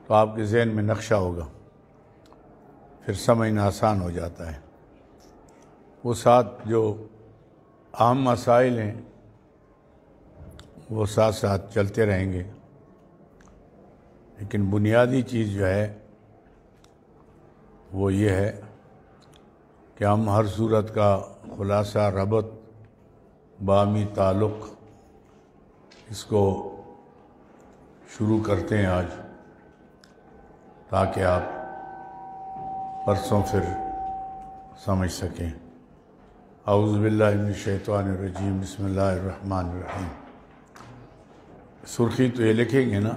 تو آپ کے ذہن میں نقشہ ہوگا، پھر سمجھنا آسان ہو جاتا ہے۔ وہ ساتھ جو اہم مسائل ہیں وہ ساتھ ساتھ چلتے رہیں گے، لیکن بنیادی چیز جو ہے وہ یہ ہے کہ ہم ہر صورت کا خلاصہ، ربط، باہمی تعلق اس کو شروع کرتے ہیں آج، تاکہ آپ پرسوں پھر سمجھ سکیں۔ اعوذ باللہ من الشیطان الرجیم، بسم اللہ الرحمن الرحیم۔ سرخی تو یہ لکھیں گے نا،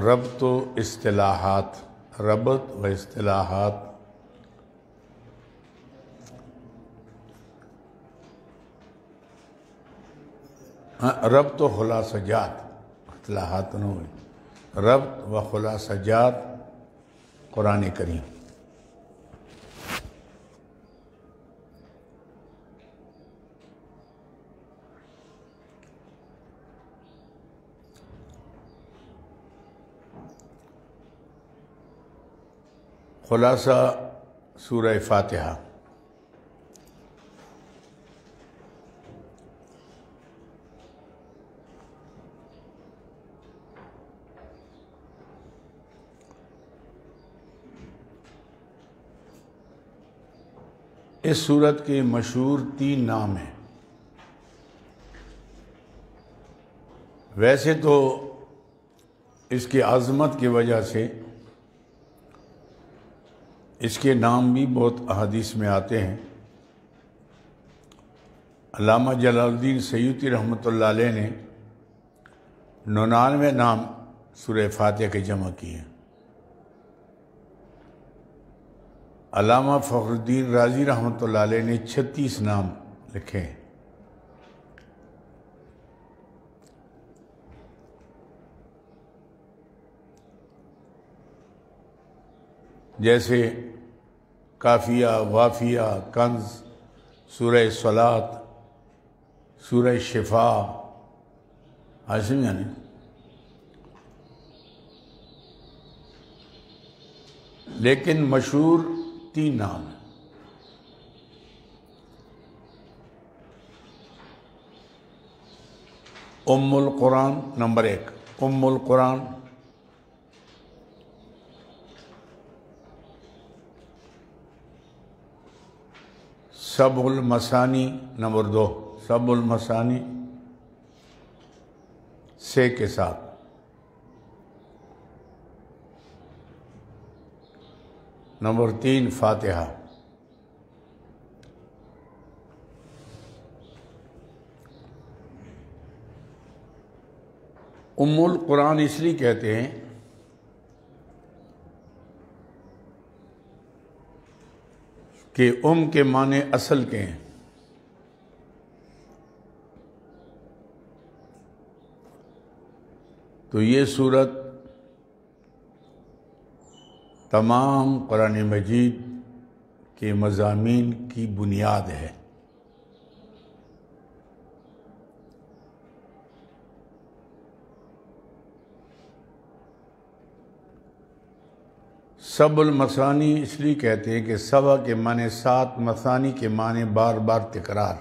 ربط و اصطلاحات، ربط و اصطلاحات۔ ربط و خلاصہ جات، اصطلاحات نہ ہوئی، ربط و خلاصہ جات قرآن کریم۔ خلاصہ سورہ فاتحہ۔ اس سورت کے مشہور 3 نام ہیں۔ ویسے تو اس کی عظمت کی وجہ سے اس کے نام بھی بہت احادیث میں آتے ہیں۔ علامہ جلال الدین سیوطی رحمۃ اللہ علیہ نے 99 نام سورہ فاتحہ کے جمع کیے۔ علامہ فخر الدین رازی رحمۃ اللہ علیہ نے 36 نام لکھے ہیں۔ جیسے کافیہ، وافیہ، کنز، سورہ صلاۃ، سورہ شفا، عاصم یعنی لیکن مشہور 3 نام ہیں۔ ام القرآن نمبر 1، ام القرآن۔ سبع المثانی نمبر 2، سبع المثانی سے کے ساتھ۔ نمبر 3 فاتحہ۔ ام القرآن اس لیے کہتے ہیں کہ ام کے معنی اصل کے ہیں۔ تو یہ سورت تمام قرآن مجید کے مضامین کی بنیاد ہے۔ سبع المثانی اس لیے کہتے ہیں کہ سبع کے معنی 7، مثانی کے معنی بار بار تکرار۔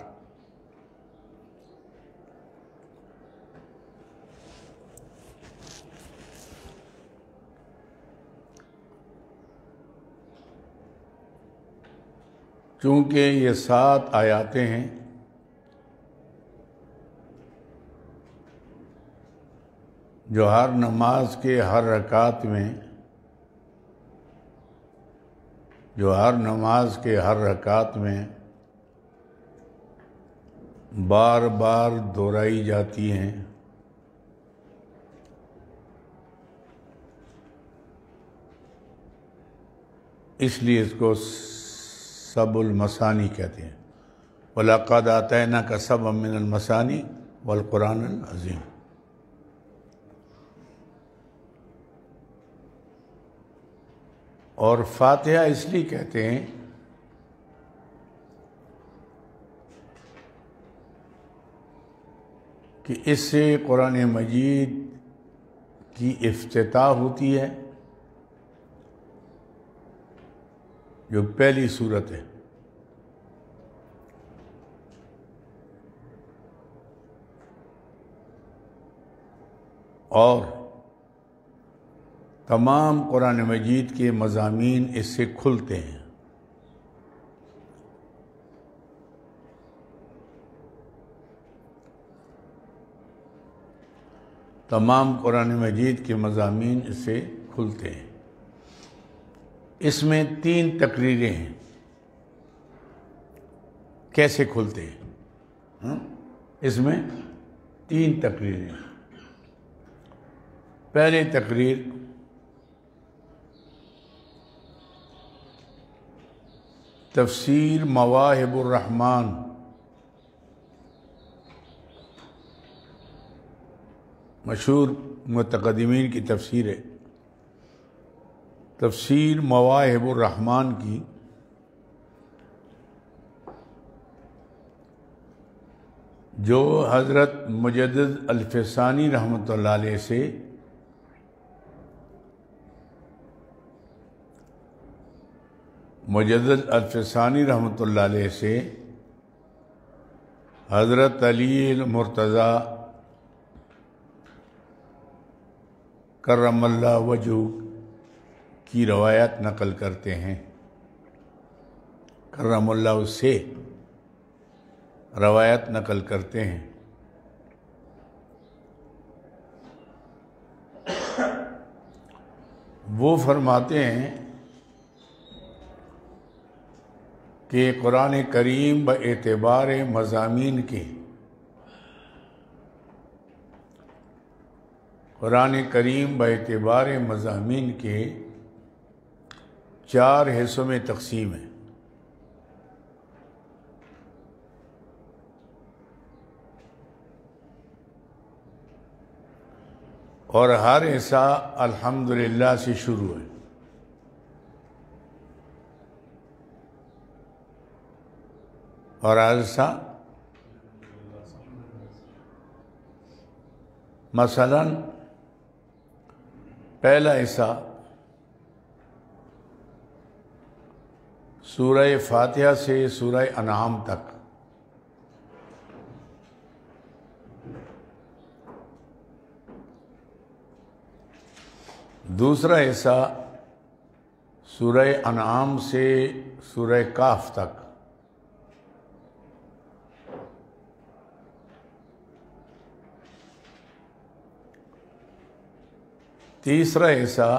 چونکہ یہ 7 آیاتیں ہیں، جو ہر نماز کے ہر رکعت میں بار بار دہرائی جاتی ہیں، اس لیے اس کو سبع المثانی کہتے ہیں۔ وَلَقَدْ آتَيْنَاكَ سَبْعًا مِّنَ الْمَثَانِي وَالْقُرْآنِ الْعَظِيمِ۔ اور فاتحہ اس لیے کہتے ہیں کہ اس سے قرآن مجید کی افتتاح ہوتی ہے، جو پہلی سورت ہے، اور تمام قرآن مجید کے مضامین اس سے کھلتے ہیں۔ تمام قرآن مجید کے مضامین اس سے کھلتے ہیں۔ اس میں 3 تقریریں ہیں، کیسے کھلتے ہیں؟ اس میں 3 تقریریں ہیں۔ پہلی تقریر تفسیر مواہب الرحمن، مشہور متقدمین کی تفسیر ہے، تفسیر مواہب الرحمن کی جو حضرت مجدد الفسانی رحمۃ اللہ علیہ سے مجدد الفسانی رحمۃ اللہ علیہ سے حضرت علی المرتضیٰ کرم اللہ وجہہ کی روایت نقل کرتے ہیں، کرم اللہ اس سے روایت نقل کرتے ہیں۔ وہ فرماتے ہیں کہ قرآن کریم باعتبار مضامین کے، قرآن کریم باعتبار مضامین کے 4 حصوں میں تقسیم ہے۔ اور ہر حصہ الحمدللہ سے شروع ہے۔ اور حصہ مثلا پہلا حصہ سورہ فاتحہ سے سورہ انعام تک، دوسرا حصہ سورہ انعام سے سورہ کاف تک، تیسرا حصہ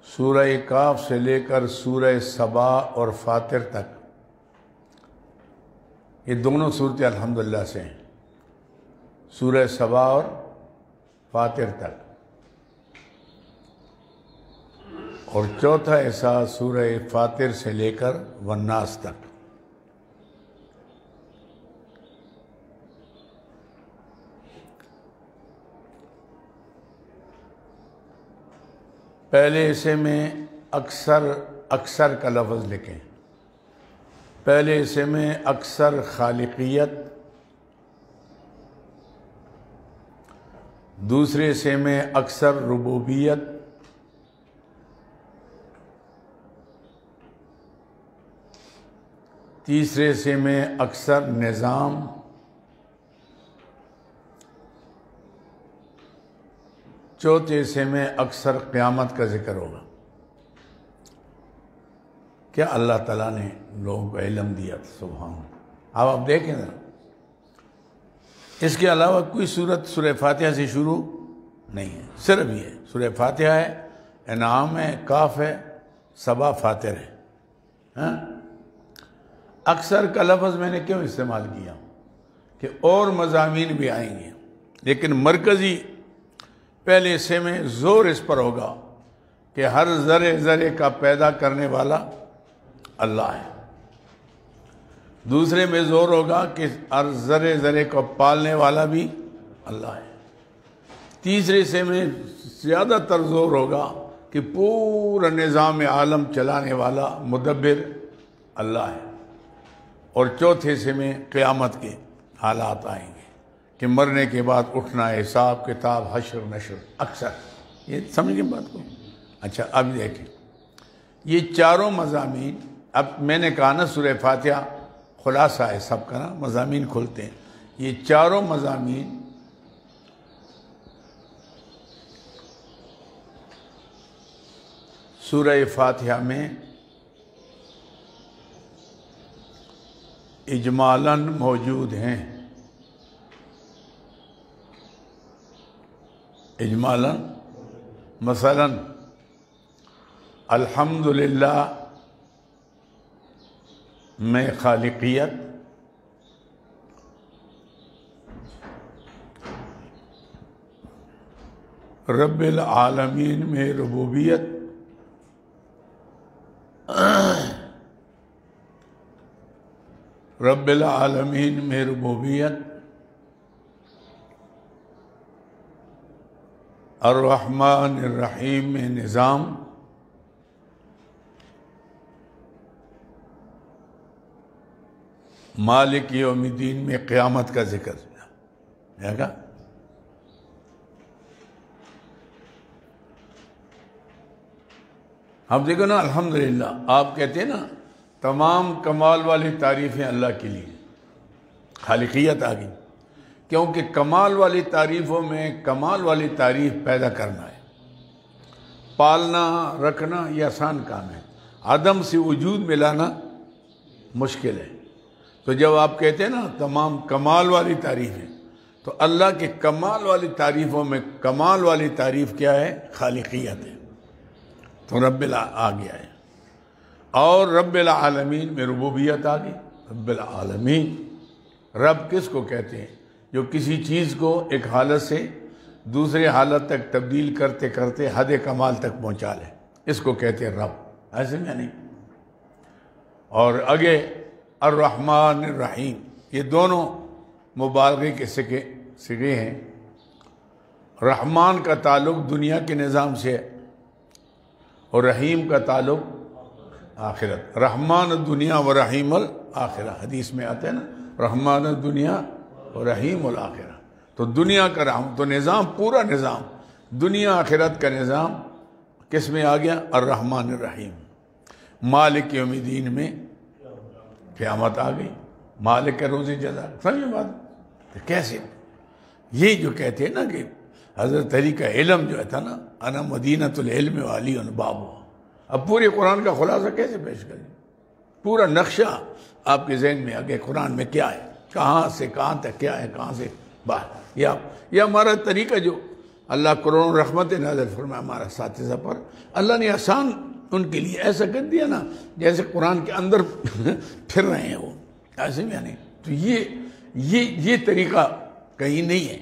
سورہ کاف سے لے کر سورہ سبا اور فاطر تک، یہ دونوں صورتیں الحمدللہ سے ہیں، سورہ سبا اور فاطر تک۔ اور چوتھا حصہ سورہ فاطر سے لے کر والناس تک۔ پہلے حصے میں اکثر کا لفظ لکھیں، پہلے حصے میں اکثر خالقیت، دوسرے حصے میں اکثر ربوبیت، تیسرے حصے میں اکثر نظام، چوتھے حصے میں اکثر قیامت کا ذکر ہوگا۔ کیا اللہ تعالیٰ نے لوگوں کو علم دیا، سبحان اللہ۔ اب آپ دیکھیں ذرا، اس کے علاوہ کوئی سورت سورہ فاتحہ سے شروع نہیں ہے، صرف یہ سورہ فاتحہ ہے، انعام ہے، کاف ہے، سبا فاطر ہے۔ ہاں، اکثر کا لفظ میں نے کیوں استعمال کیا کہ اور مضامین بھی آئیں گے، لیکن مرکزی پہلے حصے میں زور اس پر ہوگا کہ ہر ذرے ذرے کا پیدا کرنے والا اللہ ہے، دوسرے میں زور ہوگا کہ ہر ذرے ذرے کو پالنے والا بھی اللہ ہے، تیسرے حصے میں زیادہ تر زور ہوگا کہ پورا نظام عالم چلانے والا مدبر اللہ ہے، اور چوتھے حصے میں قیامت کے حالات آئیں گے کہ مرنے کے بعد اٹھنا، حساب کتاب، حشر نشر، اکثر یہ سمجھ گئے بات کو؟ اچھا اب دیکھیں یہ چاروں مضامین، اب میں نے کہا نا سورہ فاتحہ خلاصہ ہے سب کا نا، مضامین کھلتے ہیں، یہ چاروں مضامین سورہ فاتحہ میں اجمالاً موجود ہیں، اجمالاً۔ مثلاً الحمدللہ میں خالقیت، رب العالمین میں ربوبیت، رب العالمین میں ربوبیت، الرحمن الرحیم میں نظام، مالک یوم الدین میں قیامت کا ذکر ہے گا۔ اب دیکھو نا الحمدللہ، آپ کہتے ہیں نا تمام کمال والی تعریفیں اللہ کے لیے، خالقیت آ گئی، کیونکہ کمال والی تعریفوں میں کمال والی تعریف پیدا کرنا ہے، پالنا رکھنا یہ آسان کام ہے، عدم سے وجود میں لانا مشکل ہے۔ تو جب آپ کہتے ہیں نا تمام کمال والی تعریفیں، تو اللہ کے کمال والی تعریفوں میں کمال والی تعریف کیا ہے؟ خالقیت ہے، تو رب آ گیا ہے، اور رب العالمین میں ربوبیت آ گئی۔ رب العالمین، رب کس کو کہتے ہیں؟ جو کسی چیز کو ایک حالت سے دوسرے حالت تک تبدیل کرتے کرتے حد کمال تک پہنچا لے، اس کو کہتے ہیں رب، ایسے میں نہیں۔ اور آگے الرحمن الرحیم، یہ دونوں مبالغے کے صیغے ہیں۔ رحمان کا تعلق دنیا کے نظام سے ہے اور رحیم کا تعلق آخرت۔ رحمان الدنیا و رحیم الآخرہ، حدیث میں آتا ہے نا، رحمان الدنیا و رحیم الآخرہ۔ تو دنیا کا رحم، تو نظام، پورا نظام، دنیا آخرت کا نظام کس میں آ گیا؟ الرحمن الرحیم۔ مالک یوم الدین میں قیامت آ گئی، مالک کا روز جزا، سمجھے بات؟ تو کیسے یہ جو کہتے ہیں نا کہ حضرت علی کا علم جو تھا نا، انا مدینۃ العلم وعلی بابو، اب پورے قرآن کا خلاصہ کیسے پیش کریں؟ پورا نقشہ آپ کے ذہن میں آگے قرآن میں کیا ہے، کہاں سے کہاں تک کیا ہے، کہاں سے باہر، یا ہمارا طریقہ جو اللہ کروڑوں رحمت نازل فرمایا ہمارا اساتذہ پر، اللہ نے آسان ان کے لیے ایسا کر دیا نا جیسے قرآن کے اندر پھر رہے ہیں وہ، ایسے میں نہیں۔ تو یہ طریقہ کہیں نہیں ہے،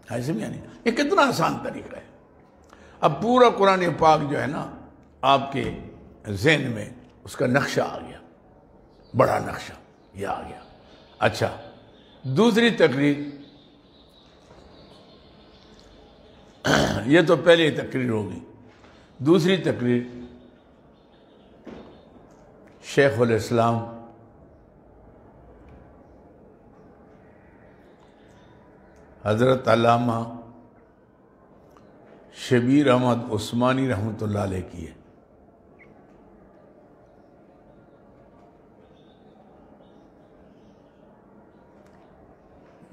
ایسے میں نہیں، یہ کتنا آسان طریقہ ہے۔ اب پورا قرآن پاک جو ہے نا آپ کے ذہن میں اس کا نقشہ آ گیا، بڑا نقشہ یہ آ گیا۔ اچھا، دوسری تقریر، یہ تو پہلی تقریر ہوگی، دوسری تقریر شیخ الاسلام حضرت علامہ شبیر احمد عثمانی رحمۃ اللہ علیہ کی ہے۔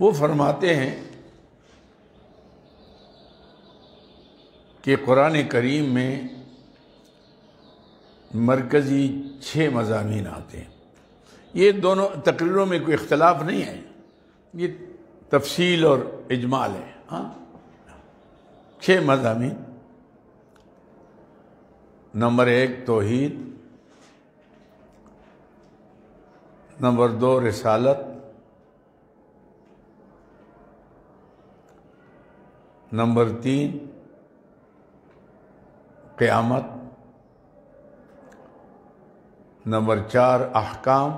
وہ فرماتے ہیں کہ قرآن کریم میں مرکزی 6 مضامین آتے ہیں۔ یہ دونوں تقریروں میں کوئی اختلاف نہیں ہے، یہ تفصیل اور اجمال ہے۔ ہاں، 6 مضامین۔ نمبر 1 توحید، نمبر 2 رسالت، نمبر 3 قیامت، نمبر 4 احکام،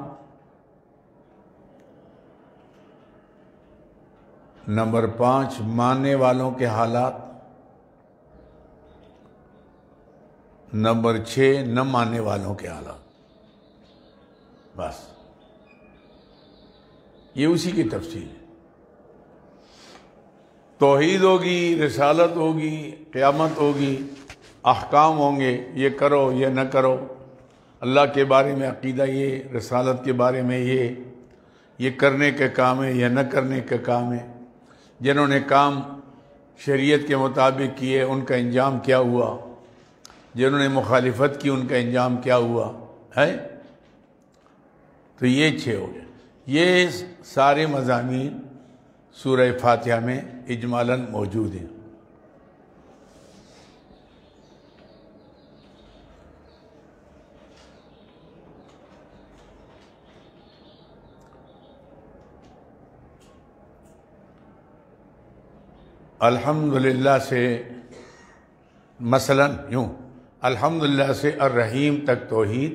نمبر 5 ماننے والوں کے حالات، نمبر 6 نہ ماننے والوں کے حالات۔ بس یہ اسی کی تفصیل ہے۔ توحید ہوگی، رسالت ہوگی، قیامت ہوگی، احکام ہوں گے، یہ کرو یہ نہ کرو، اللہ کے بارے میں عقیدہ یہ، رسالت کے بارے میں یہ کرنے کا کام ہے، یہ نہ کرنے کا کام ہے۔ جنہوں نے کام شریعت کے مطابق کیے ان کا انجام کیا ہوا، جنہوں نے مخالفت کی ان کا انجام کیا ہوا ہے۔ تو یہ 6 ہو گئے۔ یہ سارے مضامین سورہ فاتحہ میں اجمالاً موجود ہیں۔ الحمدللہ سے مثلاً یوں، الحمدللہ سے الرحیم تک توحید،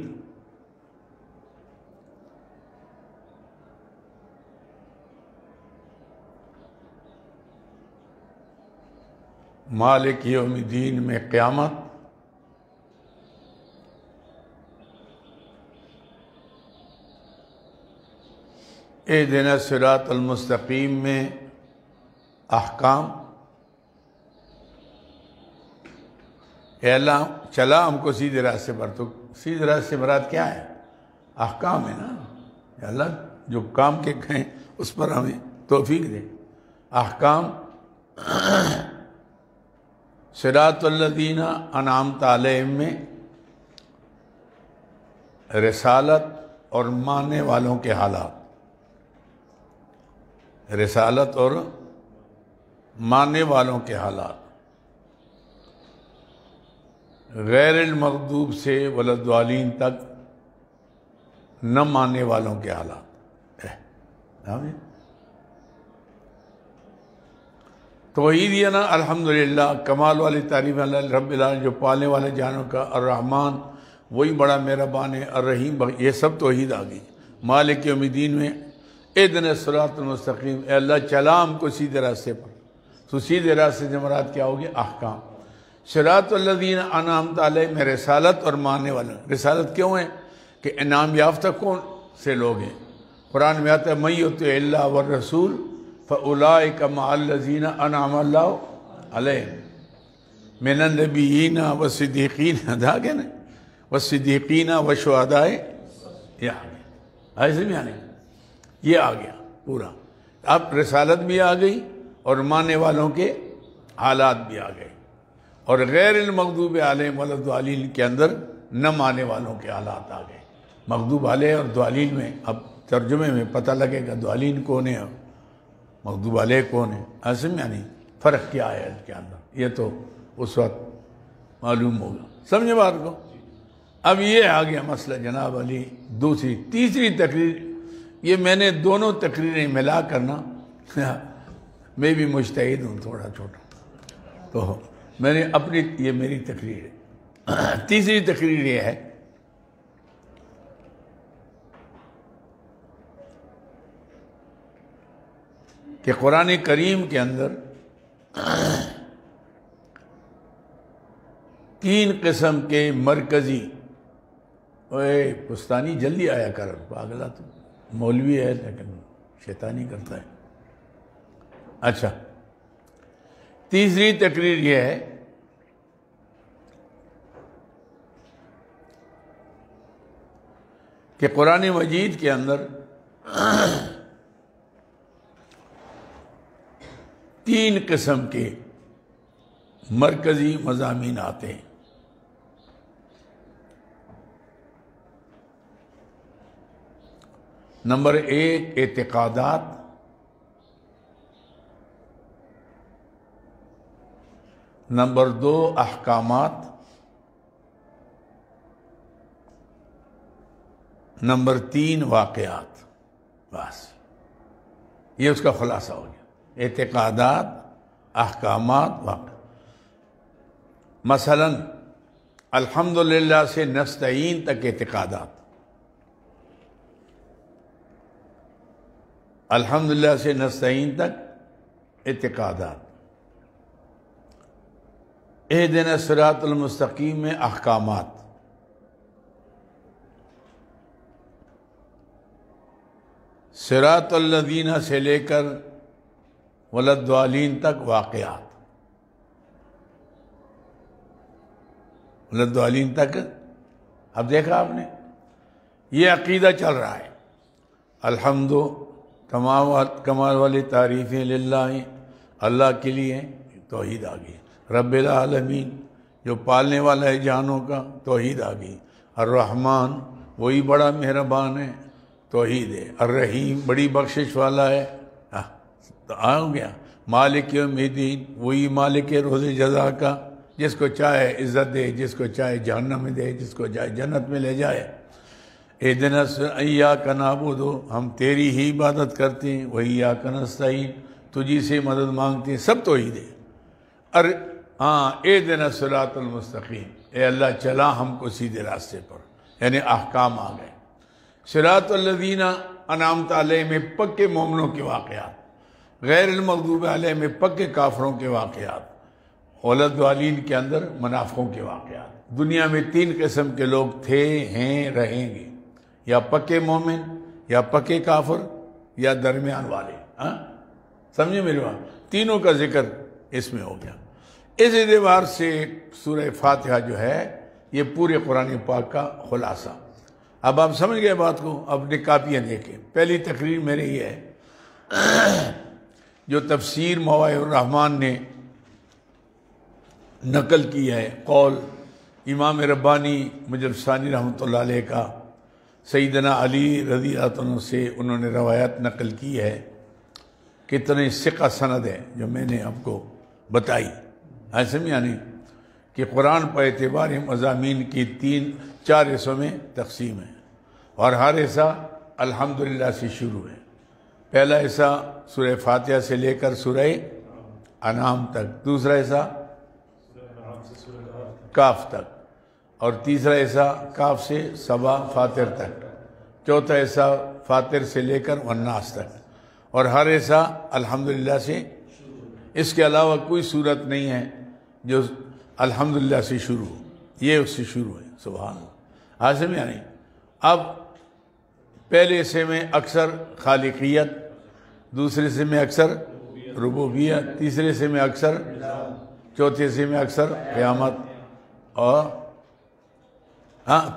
مالک یوم الدین میں قیامت، اہدنا الصراط المستقیم میں احکام، اے اللہ چلا ہم کو سیدھے راستے پر۔ تو سیدھے راستے مراد کیا ہے؟ احکام ہے نا۔ اے اللہ جو کام کے کہیں اس پر ہمیں توفیق دے۔ احکام، صراط الذین انعمت علیہم میں رسالت اور ماننے والوں کے حالات، رسالت اور ماننے والوں کے حالات، غیر المغضوب سے ولا الضالین تک نہ ماننے والوں کے حالات۔ توحید یہ نا الحمدللہ، کمال والی تعریف اللہ رب العالمین، جو پالنے والے جانوں کا، الرحمن وہی بڑا مہربان ہے، الرحیم یہ سب توحید آ گئی۔ مالک یوم الدین میں اہدنا الصراط المستقیم، اے اللہ چلا ہم کو سیدھے راستے پر۔ تو سیدھے راستے سے مراد کیا ہوگی؟ احکام۔ صراط الذین انعمت علیہم میں رسالت اور ماننے والے۔ رسالت کیوں ہے؟ کہ انعام یافتہ کون سے لوگ ہیں؟ قرآن میں آتا ہے من یطع اللہ والرسول فاولئک مع الذین انعم اللہ علیہم من النبیین والصدیقین، ادا گیا نا، والصدیقین والشہداء، ایسے بھی آنے یہ آ گیا پورا۔ اب رسالت بھی آ گئی اور ماننے والوں کے حالات بھی آ گئے، اور غیر المغضوب علیہم ولا الضالین کے اندر نہ ماننے والوں کے حالات آ گئے۔ مغضوب علیہ اور ضالین میں اب ترجمے میں پتہ لگے گا ضالین کون ہے اور مغضوب علیہ کون ہے، ایسے میں یعنی فرق کیا ہے ان کے اندر، یہ تو اس وقت معلوم ہوگا۔ سمجھے بات کو؟ اب یہ آ گیا مسئلہ جناب علی تیسری تقریر۔ یہ میں نے دونوں تقریریں ملا کرنا، میں بھی مجتہد ہوں تھوڑا چھوٹا، تو میں نے اپنی یہ میری تقریر ہے۔ تیسری تقریر یہ ہے کہ قرآن کریم کے اندر 3 قسم کے مرکزی، اوے پستانی جلدی آیا کر، پاگلا تو مولوی ہے لیکن شیطانی کرتا ہے۔ اچھا، تیسری تقریر یہ ہے کہ قرآن مجید کے اندر 3 قسم کے مرکزی مضامین آتے ہیں۔ نمبر 1 اعتقادات، نمبر 2 احکامات، نمبر 3 واقعات۔ بس یہ اس کا خلاصہ ہو گیا، اعتقادات، احکامات، واقعات۔ مثلا الحمدللہ سے نستعین تک اعتقادات، الحمدللہ سے نستعین تک اعتقادات، اہدنا الصراط المستقیم میں احکامات، صراط الذین سے لے کر ولدوالین تک واقعات، ولدوالین تک. اب دیکھا آپ نے، یہ عقیدہ چل رہا ہے. الحمد، تمام کمال والی تعریفیں للہ، اللہ کے لیے. توحید آ گئی. رب العالمین، جو پالنے والا ہے جانوں کا، توحید آ گئی. الرحمن، وہی بڑا مہربان ہے، توحید ہے. الرحیم، بڑی بخشش والا ہے، تو آ گیا. مالک یوم الدین، وہی مالک روز جزا کا، جس کو چاہے عزت دے، جس کو چاہے جہنم میں دے، جس کو چاہے جنت میں لے جائے. اہدنا ایاک نعبد، ہم تیری ہی عبادت کرتے ہیں. وایاک نستعین، تجھی سے مدد مانگتے ہیں. سب توحید ہے. اہدنا الصراط المستقیم، اے اللہ چلا ہم کو سیدھے راستے پر، یعنی احکام آ گئے. صراط الذین انعمت علیہم میں پکے مومنوں کے واقعات، غیر المغضوب علیہم میں پکے کافروں کے واقعات، ولدوالین کے اندر منافقوں کے واقعات. دنیا میں 3 قسم کے لوگ تھے، ہیں، رہیں گے، یا پکے مومن، یا پکے کافر، یا درمیان والے. سمجھے میری بات؟ تینوں کا ذکر اس میں ہو گیا. اس اعتبار سے سورہ فاتحہ جو ہے یہ پورے قرآن پاک کا خلاصہ. اب آپ سمجھ گئے بات کو. اپنی کاپیاں دیکھیں. پہلی تقریر میرے یہ ہے جو تفسیر مواہب الرحمن نے نقل کی ہے، قول امام ربانی مجلس ثانی رحمۃ اللہ علیہ کا، سیدنا علی رضی اللہ عنہ سے انہوں نے روایت نقل کی ہے. کتنے ثقہ سند ہے جو میں نے آپ کو بتائی. ایسے میں یعنی کہ قرآن پر اعتبار مضامین کی 4 حصوں میں تقسیم ہے، اور ہر حصہ الحمدللہ سے شروع ہے. پہلا حصہ سورہ فاتحہ سے لے کر سورہ انعام تک، دوسرا حصہ کاف تک، اور تیسرا حصہ کاف سے سبا فاطر تک، چوتھا حصہ فاطر سے لے کر والناس تک، اور ہر حصہ الحمدللہ سے. اس کے علاوہ کوئی صورت نہیں ہے جو الحمدللہ سے شروع ہو. یہ اس سے شروع ہے. سبحان اللہ. حاصل یعنی اب پہلے حصے میں اکثر خالقیت، دوسرے حصے میں اکثر ربوبیت، تیسرے حصے میں اکثر، چوتھے حصے میں اکثر قیامت، اور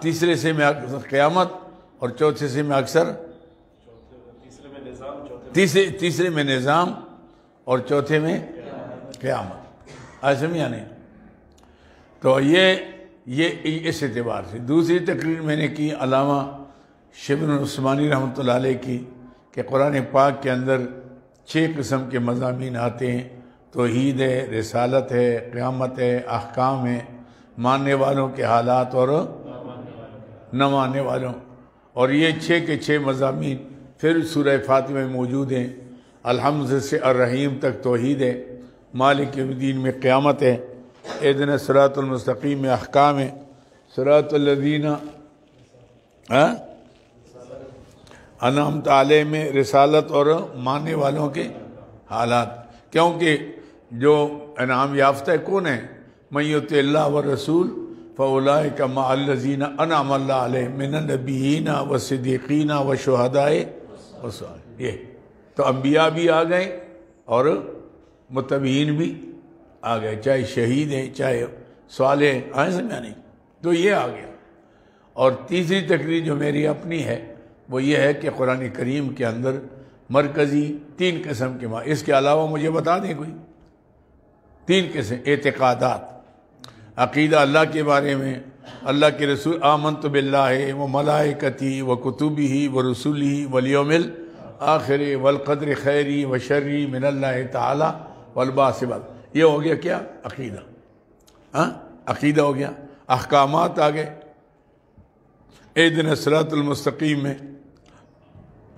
تیسرے حصے میں اکثر قیامت، اور چوتھے حصے میں اکثر تیسرے میں نظام، اور چوتھے میں قیامت. ایسے میں یعنی تو یہ اس اعتبار سے. دوسری تقریر میں نے کی علامہ شبلی عثمانی رحمۃ اللہ علیہ کی، کہ قرآن پاک کے اندر 6 قسم کے مضامین آتے ہیں. توحید ہے، رسالت ہے، قیامت ہے، احکام ہے، ماننے والوں کے حالات اور نہ ماننے والوں. اور یہ 6 کے 6 مضامین پھر سورہ فاتحہ میں موجود ہیں. الحمد سے الرحیم تک توحید ہے، مالک یوم الدین میں قیامت ہے، اہدنا الصراط المستقیم میں احکام ہے، صراط الذین انعمت علیہم میں رسالت اور ماننے والوں کے حالات. کیونکہ جو انعام یافتہ ہے کون ہے؟ من یطع اللہ والرسول فاولئک مع الذین انعم اللہ علیہم من النبیین والصدیقین والشہداء والصالحین. یہ تو انبیاء بھی آ گئے اور متبعین بھی آ گئے، چاہے شہید ہیں چاہے صالح ہیں. سمجھا نہیں؟ تو یہ آ گیا. اور تیسری تقریر جو میری اپنی ہے وہ یہ ہے کہ قرآن کریم کے اندر مرکزی 3 قسم کے اس کے علاوہ مجھے بتا دیں کوئی 3 قسم اعتقادات. عقیدہ اللہ کے بارے میں، اللہ کے رسول، آمنت باللہ و ملائکتی و کتبہ و رسولہ والیوم الآخر والقدر خیری و شری من اللہ تعالی والبعث بعد. یہ ہو گیا کیا؟ عقیدہ. عقیدہ ہو گیا. احکامات آ گئے. اہدنا الصراط المستقیم میں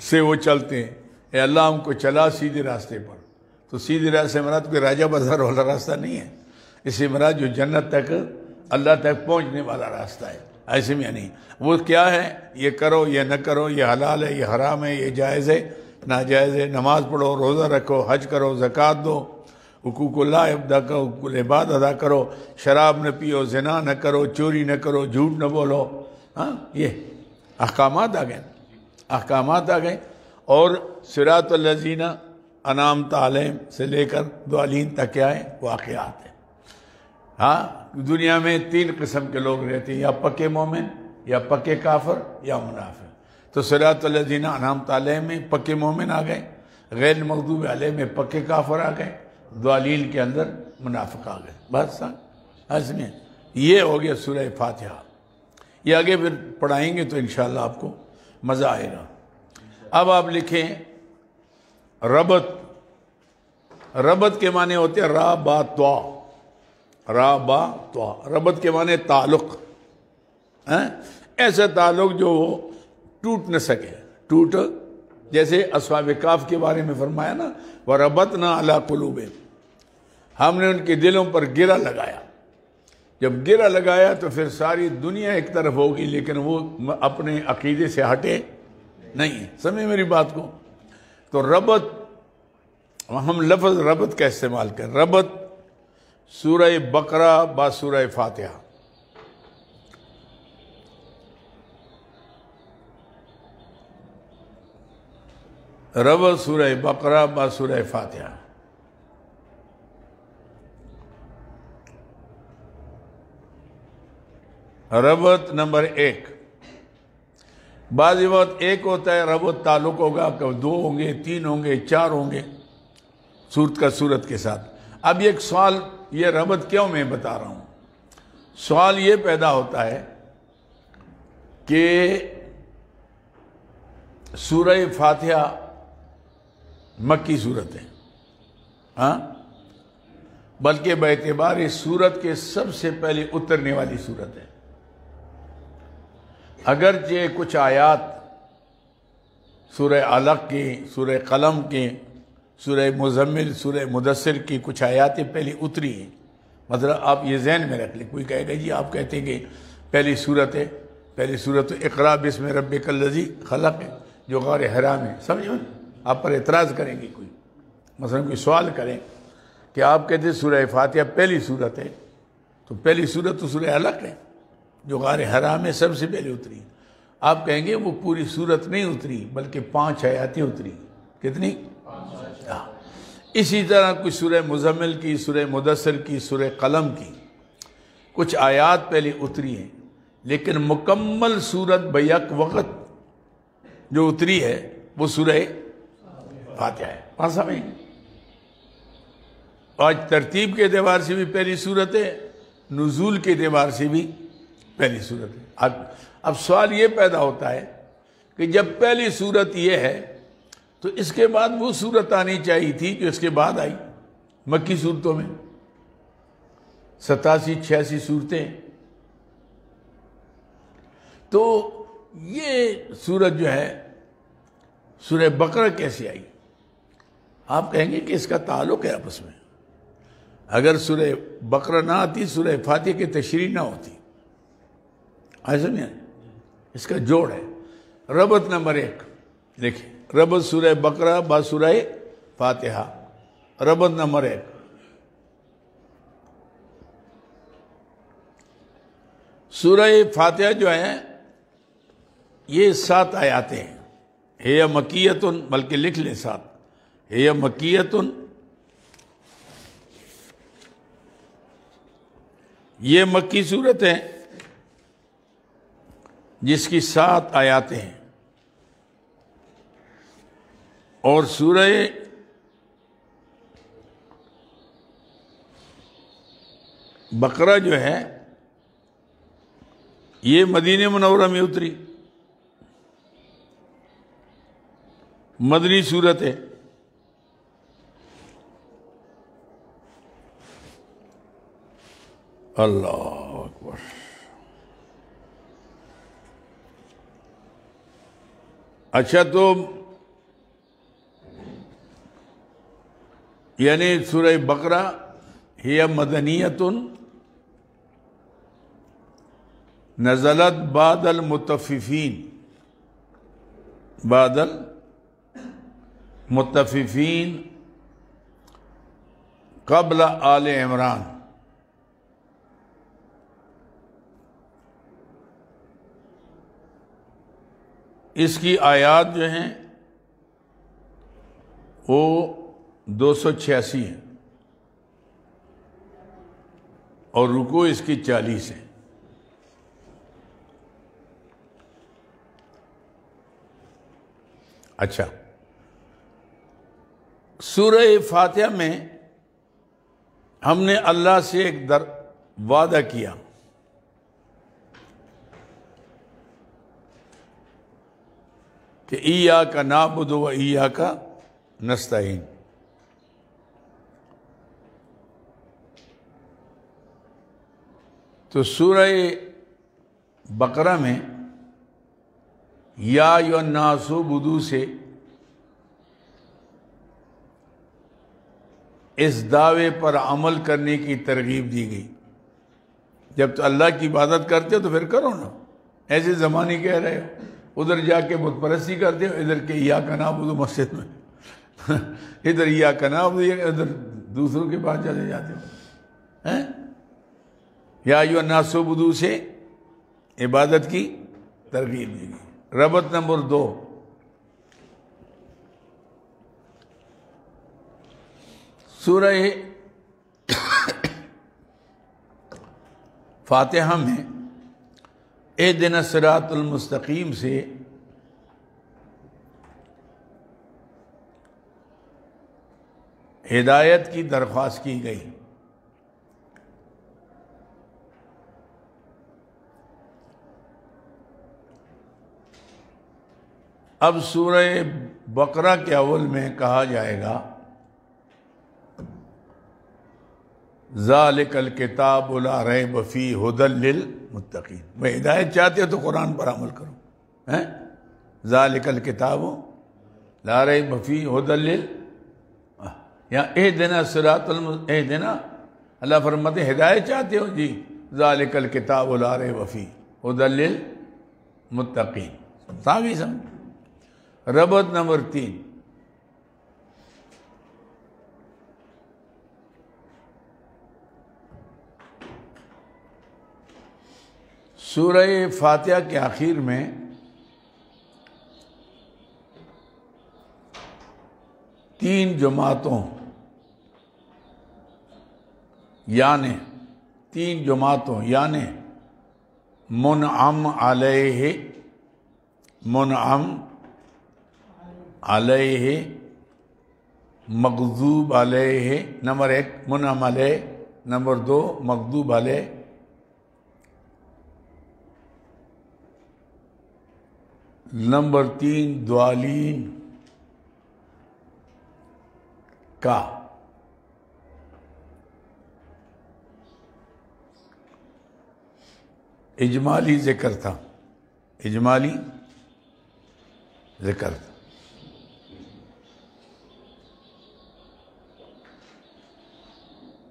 سے وہ چلتے ہیں، اے اللہ ہم کو چلا سیدھے راستے پر. تو سیدھے راستے مراد کوئی راجہ بازار والا راستہ نہیں ہے، اس سے مراد جو جنت تک، اللہ تک پہنچنے والا راستہ ہے. ایسے میں نہیں. وہ کیا ہے؟ یہ کرو، یہ نہ کرو، یہ حلال ہے، یہ حرام ہے، یہ جائز ہے، ناجائز ہے، نماز پڑھو، روزہ رکھو، حج کرو، زکوٰۃ دو، حقوق اللہ ادا کرو، حقوق العباد ادا کرو، شراب نہ پیو، زنا نہ کرو، چوری نہ کرو، جھوٹ نہ بولو. یہ احکامات آ گئے. احکامات آ گئے. اور صراط الذین انعمت علیہم سے لے کر ضالین تک کیا ہے؟ واقعات ہیں۔ ہاں، دنیا میں 3 قسم کے لوگ رہتے ہیں، یا پکے مومن، یا پکے کافر، یا منافق۔ تو صراط الذین انعمت علیہم میں پکے مومن آ گئے، غیر المغضوب علیہم میں پکے کافر آ گئے، ضالین کے اندر منافق آ گئے۔ بس اس میں یہ ہو گیا سورہ فاتحہ۔ یہ آگے پھر پڑھائیں گے تو انشاءاللہ آپ کو مزہ آئے گا۔ اب آپ لکھیں ربط۔ ربط کے معنی ہوتے ہیں را با طا، را با طا۔ ربط کے معنی تعلق، ایسا تعلق جو ٹوٹ نہ سکے، ٹوٹ، جیسے اصحاب کہف کے بارے میں فرمایا نا، وَرَبَطْنَا عَلَىٰ قُلُوبِهِمْ، ہم نے ان کے دلوں پر گرہ لگایا۔ جب گرہ لگایا تو پھر ساری دنیا ایک طرف ہوگی لیکن وہ اپنے عقیدے سے ہٹے نہیں۔ سمجھے میری بات کو؟ تو ربط، ہم لفظ ربط کا استعمال کریں۔ ربط سورہ بقرہ با سورہ فاتحہ۔ ربط سورہ بقرہ با سورہ فاتحہ۔ ربط نمبر 1، بعض وقت ایک ہوتا ہے ربط، تعلق ہوگا، کبھی 2 ہوں گے، 3 ہوں گے، 4 ہوں گے، صورت کا صورت کے ساتھ۔ اب ایک سوال، یہ ربط کیوں میں بتا رہا ہوں؟ سوال یہ پیدا ہوتا ہے کہ سورہ فاتحہ مکی صورت ہے، ہاں، بلکہ باعتبار اس صورت کے سب سے پہلے اترنے والی صورت ہے۔ اگرچہ کچھ آیات سورہ علق کی، سورہ قلم کی، سورہ مزمل، سورہ مدثر کی کچھ آیاتیں پہلی اتری ہیں۔ مطلب آپ یہ ذہن میں رکھ لیں، کوئی کہے گا جی آپ کہتے ہیں کہ پہلی صورت ہے، پہلی صورت اقرا بسم ربک الذی خلق ہے جو غار حرام ہے، سمجھو؟ آپ پر اعتراض کریں گے، کوئی مثلا کوئی سوال کریں کہ آپ کہتے ہیں سورہ فاتحہ پہلی صورت ہے، تو پہلی صورت تو سورہ علق ہے جو غار حرام ہے، سب سے پہلے اتری۔ آپ کہیں گے وہ پوری صورت نہیں اتری بلکہ 5 آیاتیں اتری۔ کتنی؟ اسی طرح کچھ سورہ مزمل کی، سورہ مدثر کی، سورہ قلم کی کچھ آیات پہلے اتری ہیں، لیکن مکمل صورت بیک وقت جو اتری ہے وہ سورہ فاتحہ ہے۔ بات سمجھیں؟ آج ترتیب کے اعتبار سے بھی پہلی صورت ہے، نزول کے اعتبار سے بھی پہلی صورت ہے۔ اب سوال یہ پیدا ہوتا ہے کہ جب پہلی صورت یہ ہے تو اس کے بعد وہ صورت آنی چاہیے تھی جو اس کے بعد آئی مکی صورتوں میں، 87-86 صورتیں۔ تو یہ صورت جو ہے سورہ بقرہ کیسے آئی؟ آپ کہیں گے کہ اس کا تعلق ہے آپس میں۔ اگر سورہ بقرہ نہ آتی، سورہ فاتحہ کی تشریح نہ ہوتی، ایسا نہیں ہے، اس کا جوڑ ہے۔ ربط نمبر 1 دیکھیں، ربط سورہ بقرہ با سورہ فاتحہ۔ ربط نمبر 1، سورہ فاتحہ جو ہے یہ 7 آیاتیں ہیں۔ ہے مکیتن، بلکہ لکھ لیں 7، ہے مکیتن، یہ مکی صورت ہے جس کی 7 آیاتیں ہیں، اور سورہ بقرہ جو ہے یہ مدینہ منورہ میں اتری، مدنی صورت ہے۔ اللہ اکبر۔ اچھا، تو یعنی سورہ بقرہ ہی مدنیۃ نزلت بعد المطففین، بعد المطففین قبل آل عمران۔ اس کی آیات جو ہیں وہ 286 ہے اور رکوع اس کی 40 ہے۔ اچھا، سورہ فاتحہ میں ہم نے اللہ سے ایک وعدہ کیا کہ ایاک نعبد و ایاک نستعین۔ تو سورہ بقرہ میں یا ایھا الناس اعبدوا سے اس دعوے پر عمل کرنے کی ترغیب دی گئی۔ جب تو اللہ کی عبادت کرتے ہو تو پھر کرو نا، ایسے زمانے کہہ رہے ہو، ادھر جا کے بت پرستی کرتے ہو، ادھر کے ایاک نعبد مسجد میں ادھر ایاک نعبد، ادھر دوسروں کے پاس چلے جاتے ہو۔ یا ایھا الناس اعبدوا سے عبادت کی ترغیب دی گئی۔ ربط نمبر 2، سورہ فاتحہ میں اہدنا الصراط المستقیم سے ہدایت کی درخواست کی گئی۔ اب سورہ بقرہ کے اول میں کہا جائے گا ذالک الکتاب لا ریب فیہ ھدی للمتقین۔ میں ہدایت چاہتے ہو تو قرآن پر عمل کرو۔ ذالک الکتاب لا ریب فیہ ھدی یا اہدنا الصراط اہدنا، اللہ فرماتے ہدایت چاہتے ہو جی، ذالک الکتاب لا ریب فیہ ھدی للمتقین۔ صحیح سمجھ۔ ربط نمبر 3، سورہ فاتحہ کے آخر میں تین جماعتوں یعنی منعم علیہ، مغضوب علیہ، نمبر 1 منعم علیہ، نمبر 2 مغضوب علیہ، نمبر 3 ضالین کا اجمالی ذکر تھا، اجمالی ذکر تھا۔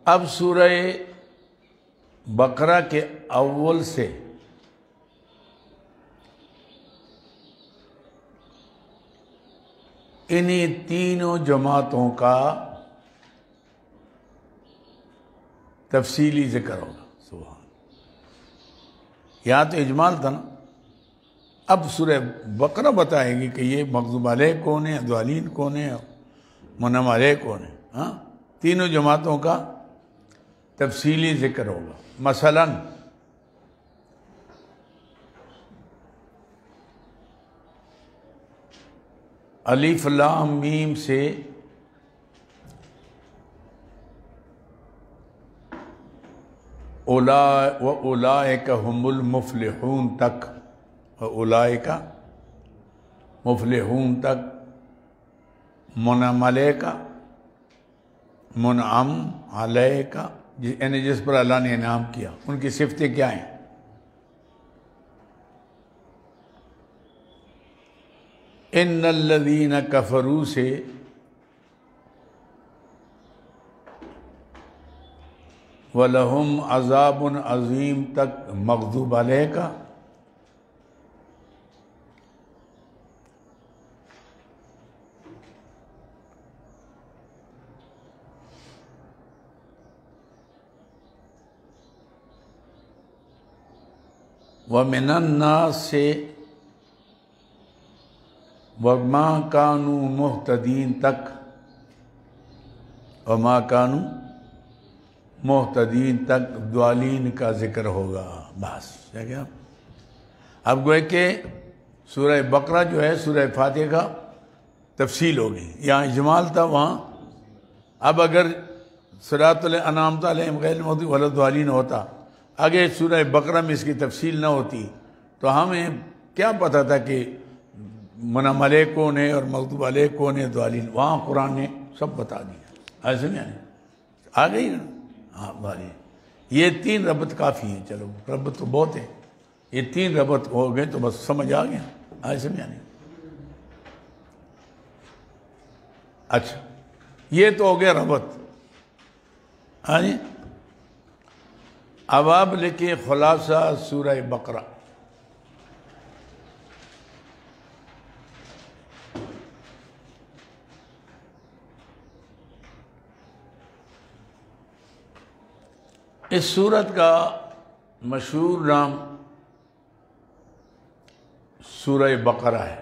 اب سورہ بقرہ کے اول سے انہی تینوں جماعتوں کا تفصیلی ذکر ہوگا۔ سبحان، یہاں تو اجمال تھا نا، اب سورہ بقرہ بتائے گی کہ یہ مغضوب علیہ کون ہے، ضالین کون ہے، منعم علیہ کون ہے۔ تینوں جماعتوں کا تفصیلی ذکر ہوگا۔ مثلا الف لام میم سے اولئک هم المفلحون تک، اولئک مفلحون تک، منعم علیہ کا، منعم علیہ کا، یعنی جس پر اللہ نے انعام کیا، ان کی صفتیں کیا ہیں؟ ان الذین کفروا سے وَلَهُمْ عَذَابٌ عَظِيمٌ تک مغضوب علیہ کا، وَمِنَ النَّاسِ سے وَمَا كَانُوا مُهْتَدِينَ تک وما کانوا مہتدین تک ضالین کا ذکر ہوگا. بس ہے کیا؟ اب گوئے کہ سورہ بقرہ جو ہے سورہ فاتحہ کا تفصیل ہوگی. یہاں اجمال تھا، وہاں اب اگر صراط الانعام علیہم غیر المغضوب ولا الضالین ہوتا، آگے سورہ بقرہ میں اس کی تفصیل نہ ہوتی تو ہمیں کیا پتہ تھا کہ منعم علیہ کون ہے اور مغضوب علیہ کون ہے ضالین. وہاں قرآن نے سب بتا دیا. ایسے میں آ گئی نا. ہاں بھائی یہ 3 ربط کافی ہیں. چلو ربط تو بہت ہے، یہ 3 ربط ہو گئے تو بس سمجھ آ گیا. ایسے میں نہیں. اچھا یہ تو ہو گیا ربط. ہاں جی اب آپ لکھیں خلاصہ سورہ بقرہ. اس سورت کا مشہور نام سورہ بقرہ ہے.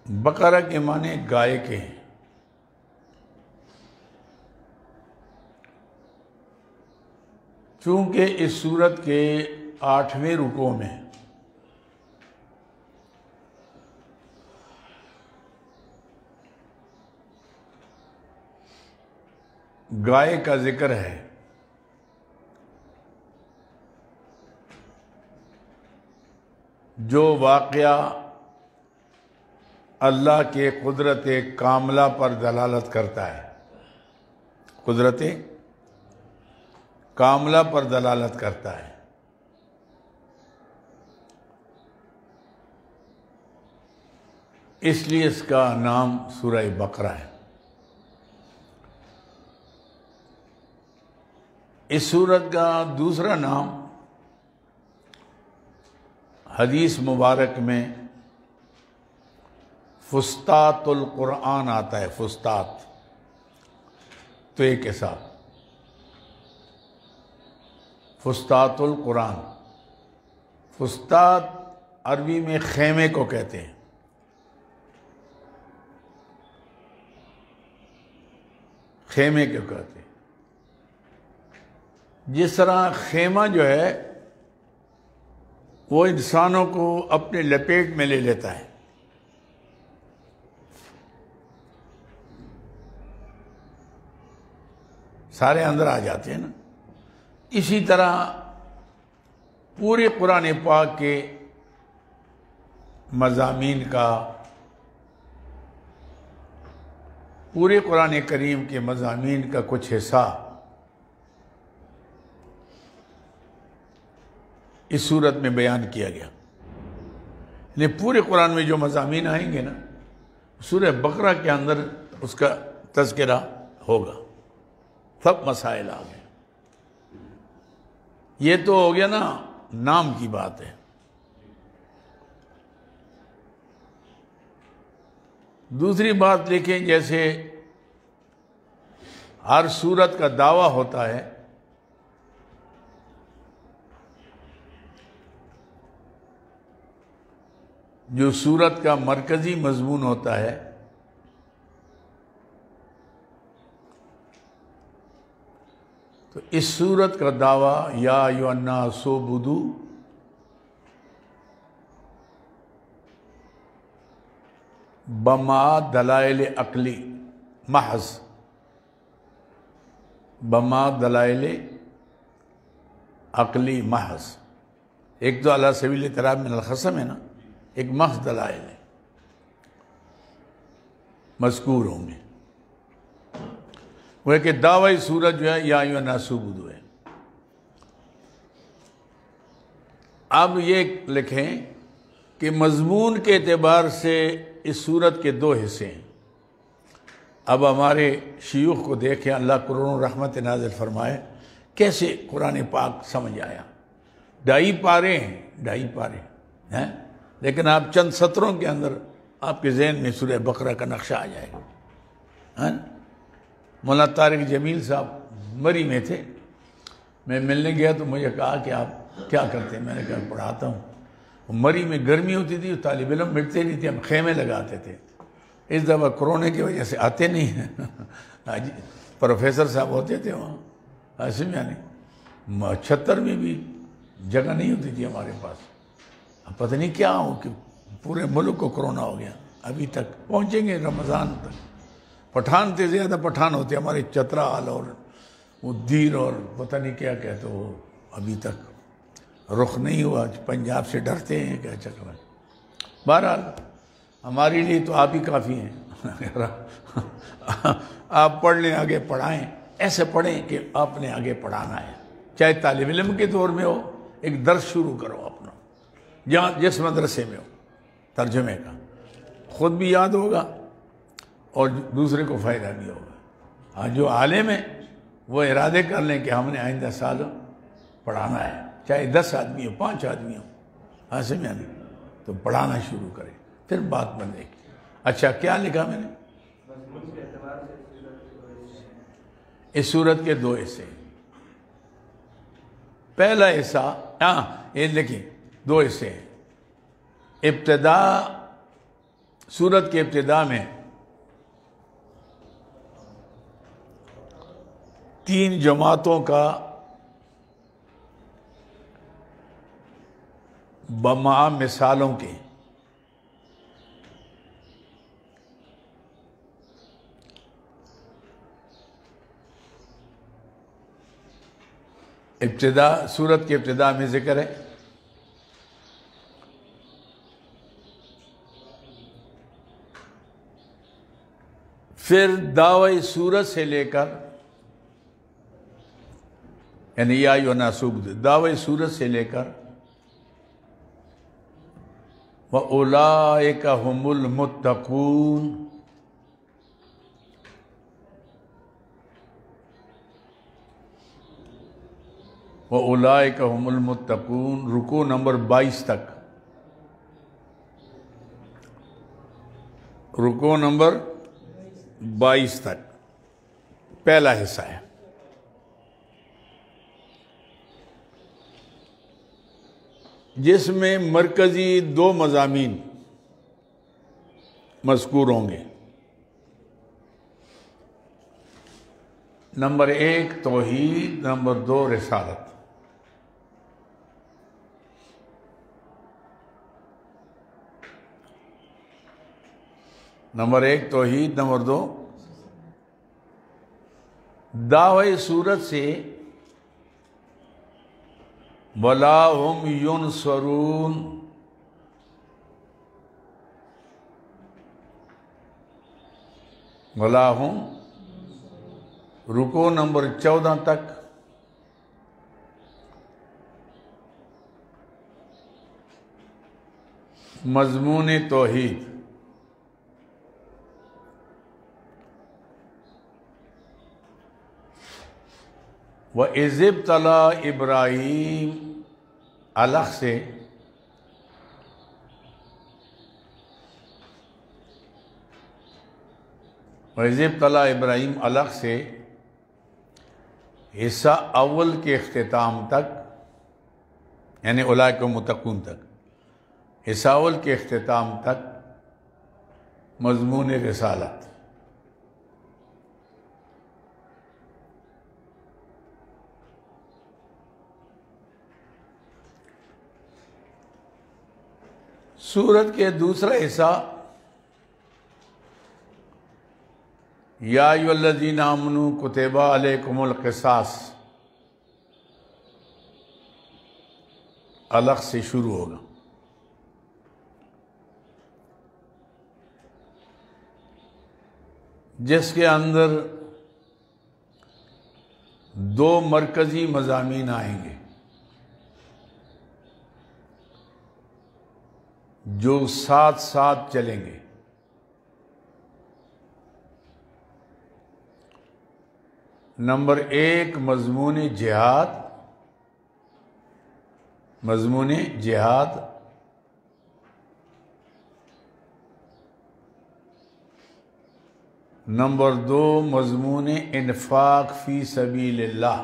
بقرہ کے معنی گائے کے ہیں. چونکہ اس سورت کے 8ویں رکوع میں گائے کا ذکر ہے، جو واقعہ اللہ کے قدرت کاملہ پر دلالت کرتا ہے. قدرت کاملہ پر دلالت کرتا ہے. اس لیے اس کا نام سورہ بقرہ ہے. اس سورت کا دوسرا نام حدیث مبارک میں فسطاط القرآن آتا ہے. فسطاط تو ایک کے ساتھ فسطاط القرآن. فسطاط عربی میں خیمے کو کہتے ہیں. خیمے کو کہتے ہیں. جس طرح خیمہ جو ہے وہ انسانوں کو اپنے لپیٹ میں لے لیتا ہے. سارے اندر آ جاتے ہیں نا. اسی طرح پورے قرآن پاک کے مضامین کا، پورے قرآن کریم کے مضامین کا کچھ حصہ اس صورت میں بیان کیا گیا. یعنی پورے قرآن میں جو مضامین آئیں گے نا، سورہ بقرہ کے اندر اس کا تذکرہ ہوگا. سب مسائل آ گئے. یہ تو ہو گیا نا نام کی بات ہے. دوسری بات دیکھیں، جیسے ہر سورت کا دعویٰ ہوتا ہے جو سورت کا مرکزی مضمون ہوتا ہے تو اس سورت کا دعویٰ یا ایھا الناس اعبدوا بما دلائل عقلی محض. بما دلائل عقلی محض. ایک تو علی سبیل الاعتراف من الخصم ہے نا، ایک محض دلائل ہے مذکور ہوں گے. وہ کہ دعوی سورت جو ہے یا ایھا الناس اعبدوا ہے. اب یہ لکھیں کہ مضمون کے اعتبار سے اس سورت کے 2 حصے ہیں. اب ہمارے شیوخ کو دیکھیں، اللہ کروڑوں رحمت نازل فرمائے، کیسے قرآن پاک سمجھ آیا. 2.5 پارے ہیں، 2.5 پارے ہیں، لیکن آپ چند سطروں کے اندر آپ کے ذہن میں سورہ بقرہ کا نقشہ آ جائے گا. مولانا طارق جمیل صاحب مری میں تھے. میں ملنے گیا تو مجھے کہا کہ آپ کیا کرتے ہیں؟ میں نے کہا پڑھاتا ہوں. مری میں گرمی ہوتی تھی، طالب علم مٹتے نہیں تھے، ہم خیمے لگاتے تھے. اس دفعہ کرونے کی وجہ سے آتے نہیں ہیں. پروفیسر صاحب ہوتے تھے وہاں عاصم یعنی 76 میں بھی جگہ نہیں ہوتی تھی ہمارے پاس. اب پتہ نہیں کیا ہو کہ پورے ملک کو کرونا ہو گیا. ابھی تک پہنچیں گے رمضان تک. پٹھان تھے زیادہ پٹھان ہوتے ہمارے چترال اور وہ دیر اور پتہ نہیں کیا کہتے وہ ابھی تک رخ نہیں ہوا. پنجاب سے ڈرتے ہیں کیا چکر ہے. بہرحال ہمارے لیے تو آپ ہی کافی ہیں. آپ پڑھ لیں آگے پڑھائیں. ایسے پڑھیں کہ آپ نے آگے پڑھانا ہے. چاہے طالب علم کے دور میں ہو ایک درس شروع کرو اپنا جہاں جس مدرسے میں ہو ترجمے کا. خود بھی یاد ہوگا اور دوسرے کو فائدہ بھی ہوگا. جو عالم ہے وہ ارادے کر لیں کہ ہم نے آئندہ سال پڑھانا ہے. چاہے 10 آدمی ہو 5 آدمی ہو عاصم یعنی تو پڑھانا شروع کریں. پھر بات بنے گی. اچھا کیا لکھا میں نے؟ اس صورت کے 2 حصے. پہلا حصہ یہ لکھیں 2 حصے ہیں. ابتدا سورت کے ابتدا میں 3 جماعتوں کا بما مثالوں کے ابتدا سورت کے ابتدا میں ذکر ہے. پھر دعوی سورت سے لے کر یعنی یا ایھا الناس دعوی سورت سے لے کر وَأُولَئِكَ هُمُ الْمُتَّقُونَ وَأُولَئِكَ هُمُ الْمُتَّقُونَ رکوع نمبر 22 تک. رکوع نمبر 22 تک پہلا حصہ ہے. جس میں مرکزی 2 مضامین مذکور ہوں گے. نمبر 1 توحید، نمبر 2 رسالت. نمبر 1 توحید، نمبر 2 دعوی سورت سے وَلَا هُمْ يُنصَرُونَ وَلَا هُمْ رکوع نمبر 14 تک مضمون توحید. وَإِذِ ابْتَلَىٰ ابراہیم الگ سے وَإِذِ ابْتَلَىٰ ابراہیم الگ سے حصہ اول کے اختتام تک یعنی اولئک المتقون تک حصہ اول کے اختتام تک مضمون رسالت. سورت کے دوسرا حصہ یا ایھا الذین آمنوا کتب علیکم القصاص الگ سے شروع ہوگا. جس کے اندر 2 مرکزی مضامین آئیں گے جو ساتھ ساتھ چلیں گے. نمبر 1 مضمون جہاد. نمبر 2 مضمون انفاق فی سبیل اللہ.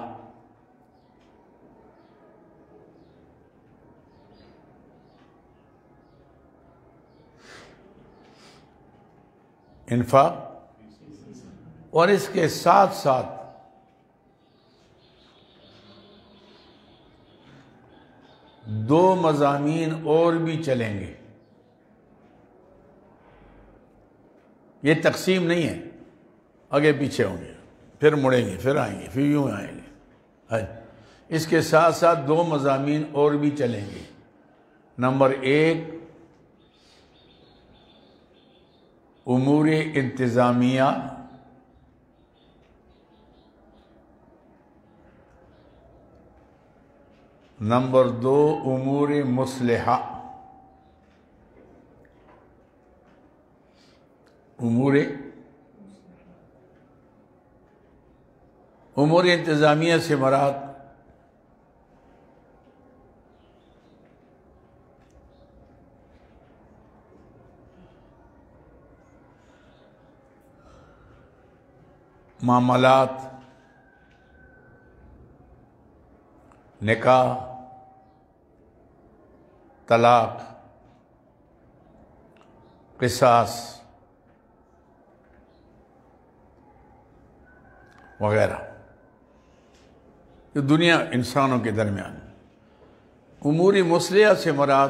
انفاق، اور اس کے ساتھ ساتھ دو مضامین اور بھی چلیں گے۔ یہ تقسیم نہیں ہے، آگے پیچھے ہوں گے، پھر مڑیں گے، پھر آئیں گے، پھر یوں آئیں گے۔ اس کے ساتھ ساتھ دو مضامین اور بھی چلیں گے۔ نمبر 1 امور انتظامیہ، نمبر 2 امور مصلحہ۔ امور انتظامیہ سے مراد معاملات، نکاح، طلاق، قصاص وغیرہ، یہ دنیا انسانوں کے درمیان۔ امور مصلحہ سے مراد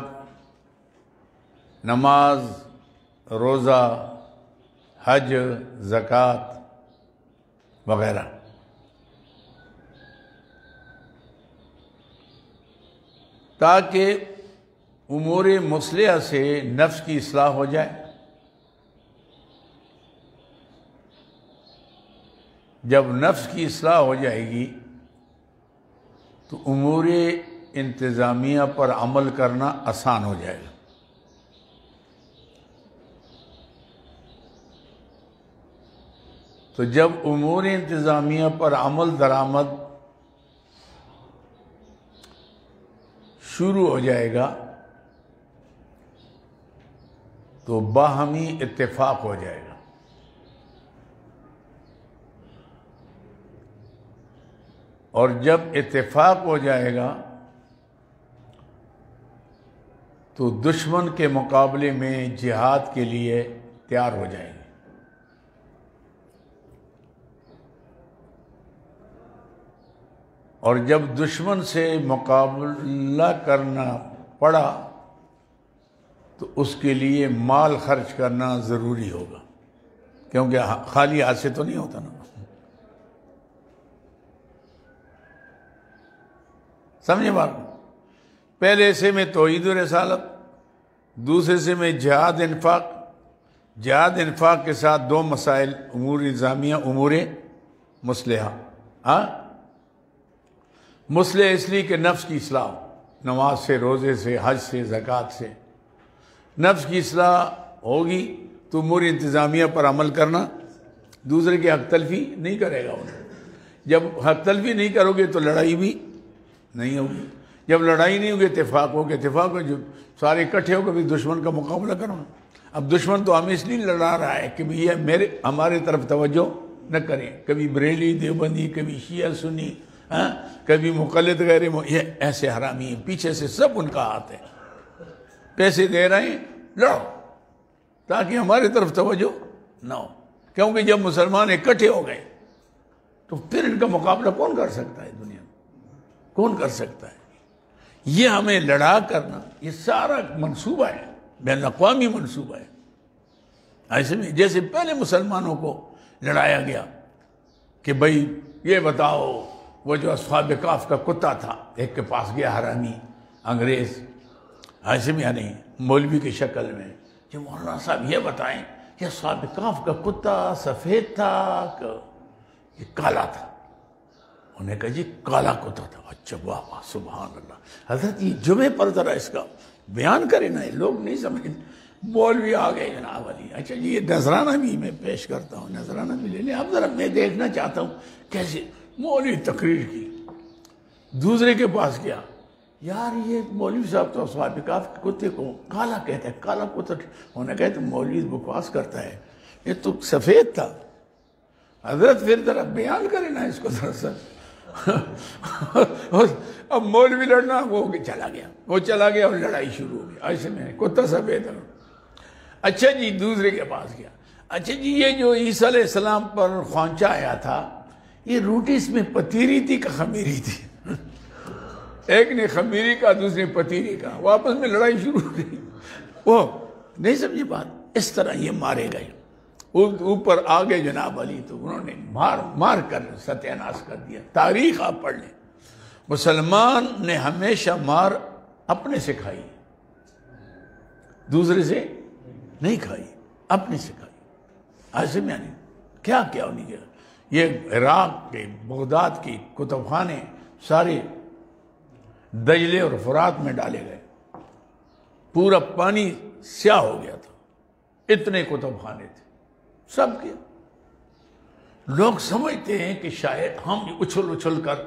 نماز، روزہ، حج، زکوٰۃ وغیرہ۔ تاکہ امور مصلحہ سے نفس کی اصلاح ہو جائے، جب نفس کی اصلاح ہو جائے گی تو امور انتظامیہ پر عمل کرنا آسان ہو جائے گا۔ تو جب امور انتظامیہ پر عمل درآمد شروع ہو جائے گا تو باہمی اتفاق ہو جائے گا۔ اور جب اتفاق ہو جائے گا تو دشمن کے مقابلے میں جہاد کے لیے تیار ہو جائیں گے۔ اور جب دشمن سے مقابلہ کرنا پڑا تو اس کے لیے مال خرچ کرنا ضروری ہوگا، کیونکہ خالی ہاتھ سے تو نہیں ہوتا نا۔ سمجھے بات؟ پہلے حصے میں توحید و رسالت، دوسرے حصے میں جہاد انفاق۔ جہاد انفاق کے ساتھ دو مسائل، امور انتظامیہ، امور مصلحہ۔ مصلحہ اس لیے کہ نفس کی اصلاح، نماز سے، روزے سے، حج سے، زکوٰۃ سے نفس کی اصلاح ہوگی تو امور انتظامیہ پر عمل کرنا، دوسرے کی حق تلفی نہیں کرے گا انہیں۔ جب حق تلفی نہیں کرو گے تو لڑائی بھی نہیں ہوگی، جب لڑائی نہیں ہوگی اتفاق ہوگا، اتفاق ہو جو سارے اکٹھے ہو کبھی دشمن کا مقابلہ کرو۔ اب دشمن تو ہمیں اس لیے لڑا رہا ہے کہ یہ ہمارے طرف توجہ نہ کریں، کبھی بریلی دیوبندی، کبھی شیعہ سنی، کبھی مقلد غیر، یہ ایسے حرامی ہیں، پیچھے سے سب ان کا ہاتھ ہے، پیسے دے رہے ہیں لڑو تاکہ ہماری طرف توجہ نہ ہو۔ کیونکہ جب مسلمان اکٹھے ہو گئے تو پھر ان کا مقابلہ کون کر سکتا ہے دنیا میں؟ کون کر سکتا ہے؟ یہ ہمیں لڑا کرنا، یہ سارا منصوبہ ہے، بین الاقوامی منصوبہ ہے۔ ایسے میں جیسے پہلے مسلمانوں کو لڑایا گیا کہ بھائی یہ بتاؤ، وہ جو اصحاب کہف کا کتا تھا، ایک کے پاس گیا حرامی انگریز، ایسے میں یعنی مولوی کی شکل میں، کہ مولانا صاحب یہ بتائیں کہ اصحاب کہف کا کتا سفید تھا کہ یہ کالا تھا؟ انہوں نے کہا جی کالا کتا تھا۔ اچھا واہ واہ سبحان اللہ، حضرت یہ جمعے پر ذرا اس کا بیان کریں نا، لوگ نہیں سمجھتے۔ مولوی آ گئے جناب علی، اچھا جی یہ نذرانہ بھی میں پیش کرتا ہوں، نذرانہ بھی لے لیں اب ذرا، میں دیکھنا چاہتا ہوں کیسے۔ مولوی تقریر کی، دوسرے کے پاس گیا، یار یہ مولوی صاحب تو اصحاب کہف کے کتے کو کالا کہتا ہے، کالا کتا۔ انہوں نے کہا تو مولوی بکواس کرتا ہے، یہ تو سفید تھا۔ حضرت پھر ذرا بیان کریں نا اس کو دراصل۔ اب مولوی لڑنا، وہ چلا گیا اور لڑائی شروع ہو گئی۔ ایسے میں کتا سفید ہے، اچھا جی دوسرے کے پاس گیا، اچھا جی، یہ جو عیسیٰ علیہ السلام پر خوانچہ آیا تھا، یہ روٹی اس میں پتیری تھی کہ خمیری تھی؟ ایک نے خمیری کا، دوسرے پتیری کا، وہ آپس میں لڑائی شروع ہو گئی. وہ نہیں سمجھی بات. اس طرح یہ مارے گئے. اوپر آگے جناب علی تو انہوں نے مار کر ستیہ ناش کر دیا. تاریخ آپ پڑھ لیں. مسلمان نے ہمیشہ مار اپنے سے کھائی، دوسرے سے نہیں کھائی، اپنے سے کھائی. ایسے میں نہیں کیا نہیں کیا. یہ عراق کے بغداد کی کتب خانے سارے دجلے اور فرات میں ڈالے گئے. پورا پانی سیاہ ہو گیا تھا، اتنے کتب خانے تھے سب کے. لوگ سمجھتے ہیں کہ شاید ہم اچھل کر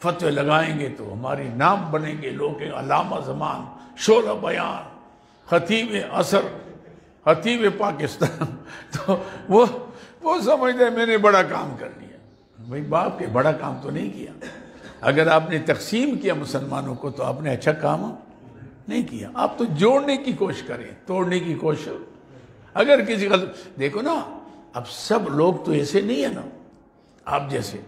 فتوے لگائیں گے تو ہماری نام بنیں گے لوگ، علامہ زمان، شعلہ بیان، خطیب عصر، خطیب پاکستان. تو وہ سمجھتے ہیں میں نے بڑا کام کر لیا. بھائی باپ کے بڑا کام تو نہیں کیا. اگر آپ نے تقسیم کیا مسلمانوں کو تو آپ نے اچھا کام نہیں کیا. آپ تو جوڑنے کی کوشش کریں، توڑنے کی کوشش. اگر کسی دیکھو نا، اب سب لوگ تو ایسے نہیں ہیں نا آپ جیسے.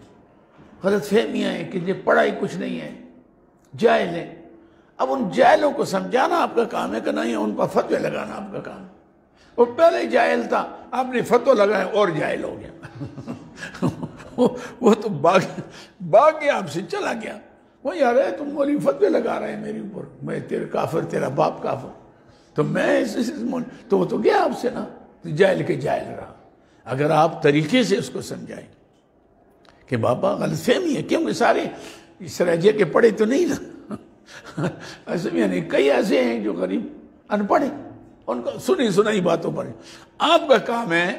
غلط فہمیاں ہیں کہ یہ پڑھائی کچھ نہیں ہے، جاہل ہیں. اب ان جاہلوں کو سمجھانا آپ کا کام ہے کہ نہیں، ان پر فتوے لگانا آپ کا کام ہے. وہ پہلے جاہل تھا، آپ نے فتوہ لگائے اور جاہل ہو گیا. وہ تو باغ گیا، آپ سے چلا گیا. وہ یار ہے تم مولوی فتوے لگا رہے ہیں میرے اوپر، میں تیرے کافر، تیرا باپ کافر، تو میں تو وہ تو گیا آپ سے نا. جاہل کے جاہل رہا. اگر آپ طریقے سے اس کو سمجھائیں کہ بابا غلط فہمی ہے، کیونکہ سارے اس درجے کے پڑھے تو نہیں نا. ایسے بھی نہیں، کئی ایسے ہیں جو غریب ان پڑھے، ان کو سنی سنائی باتوں پر. آپ کا کام ہے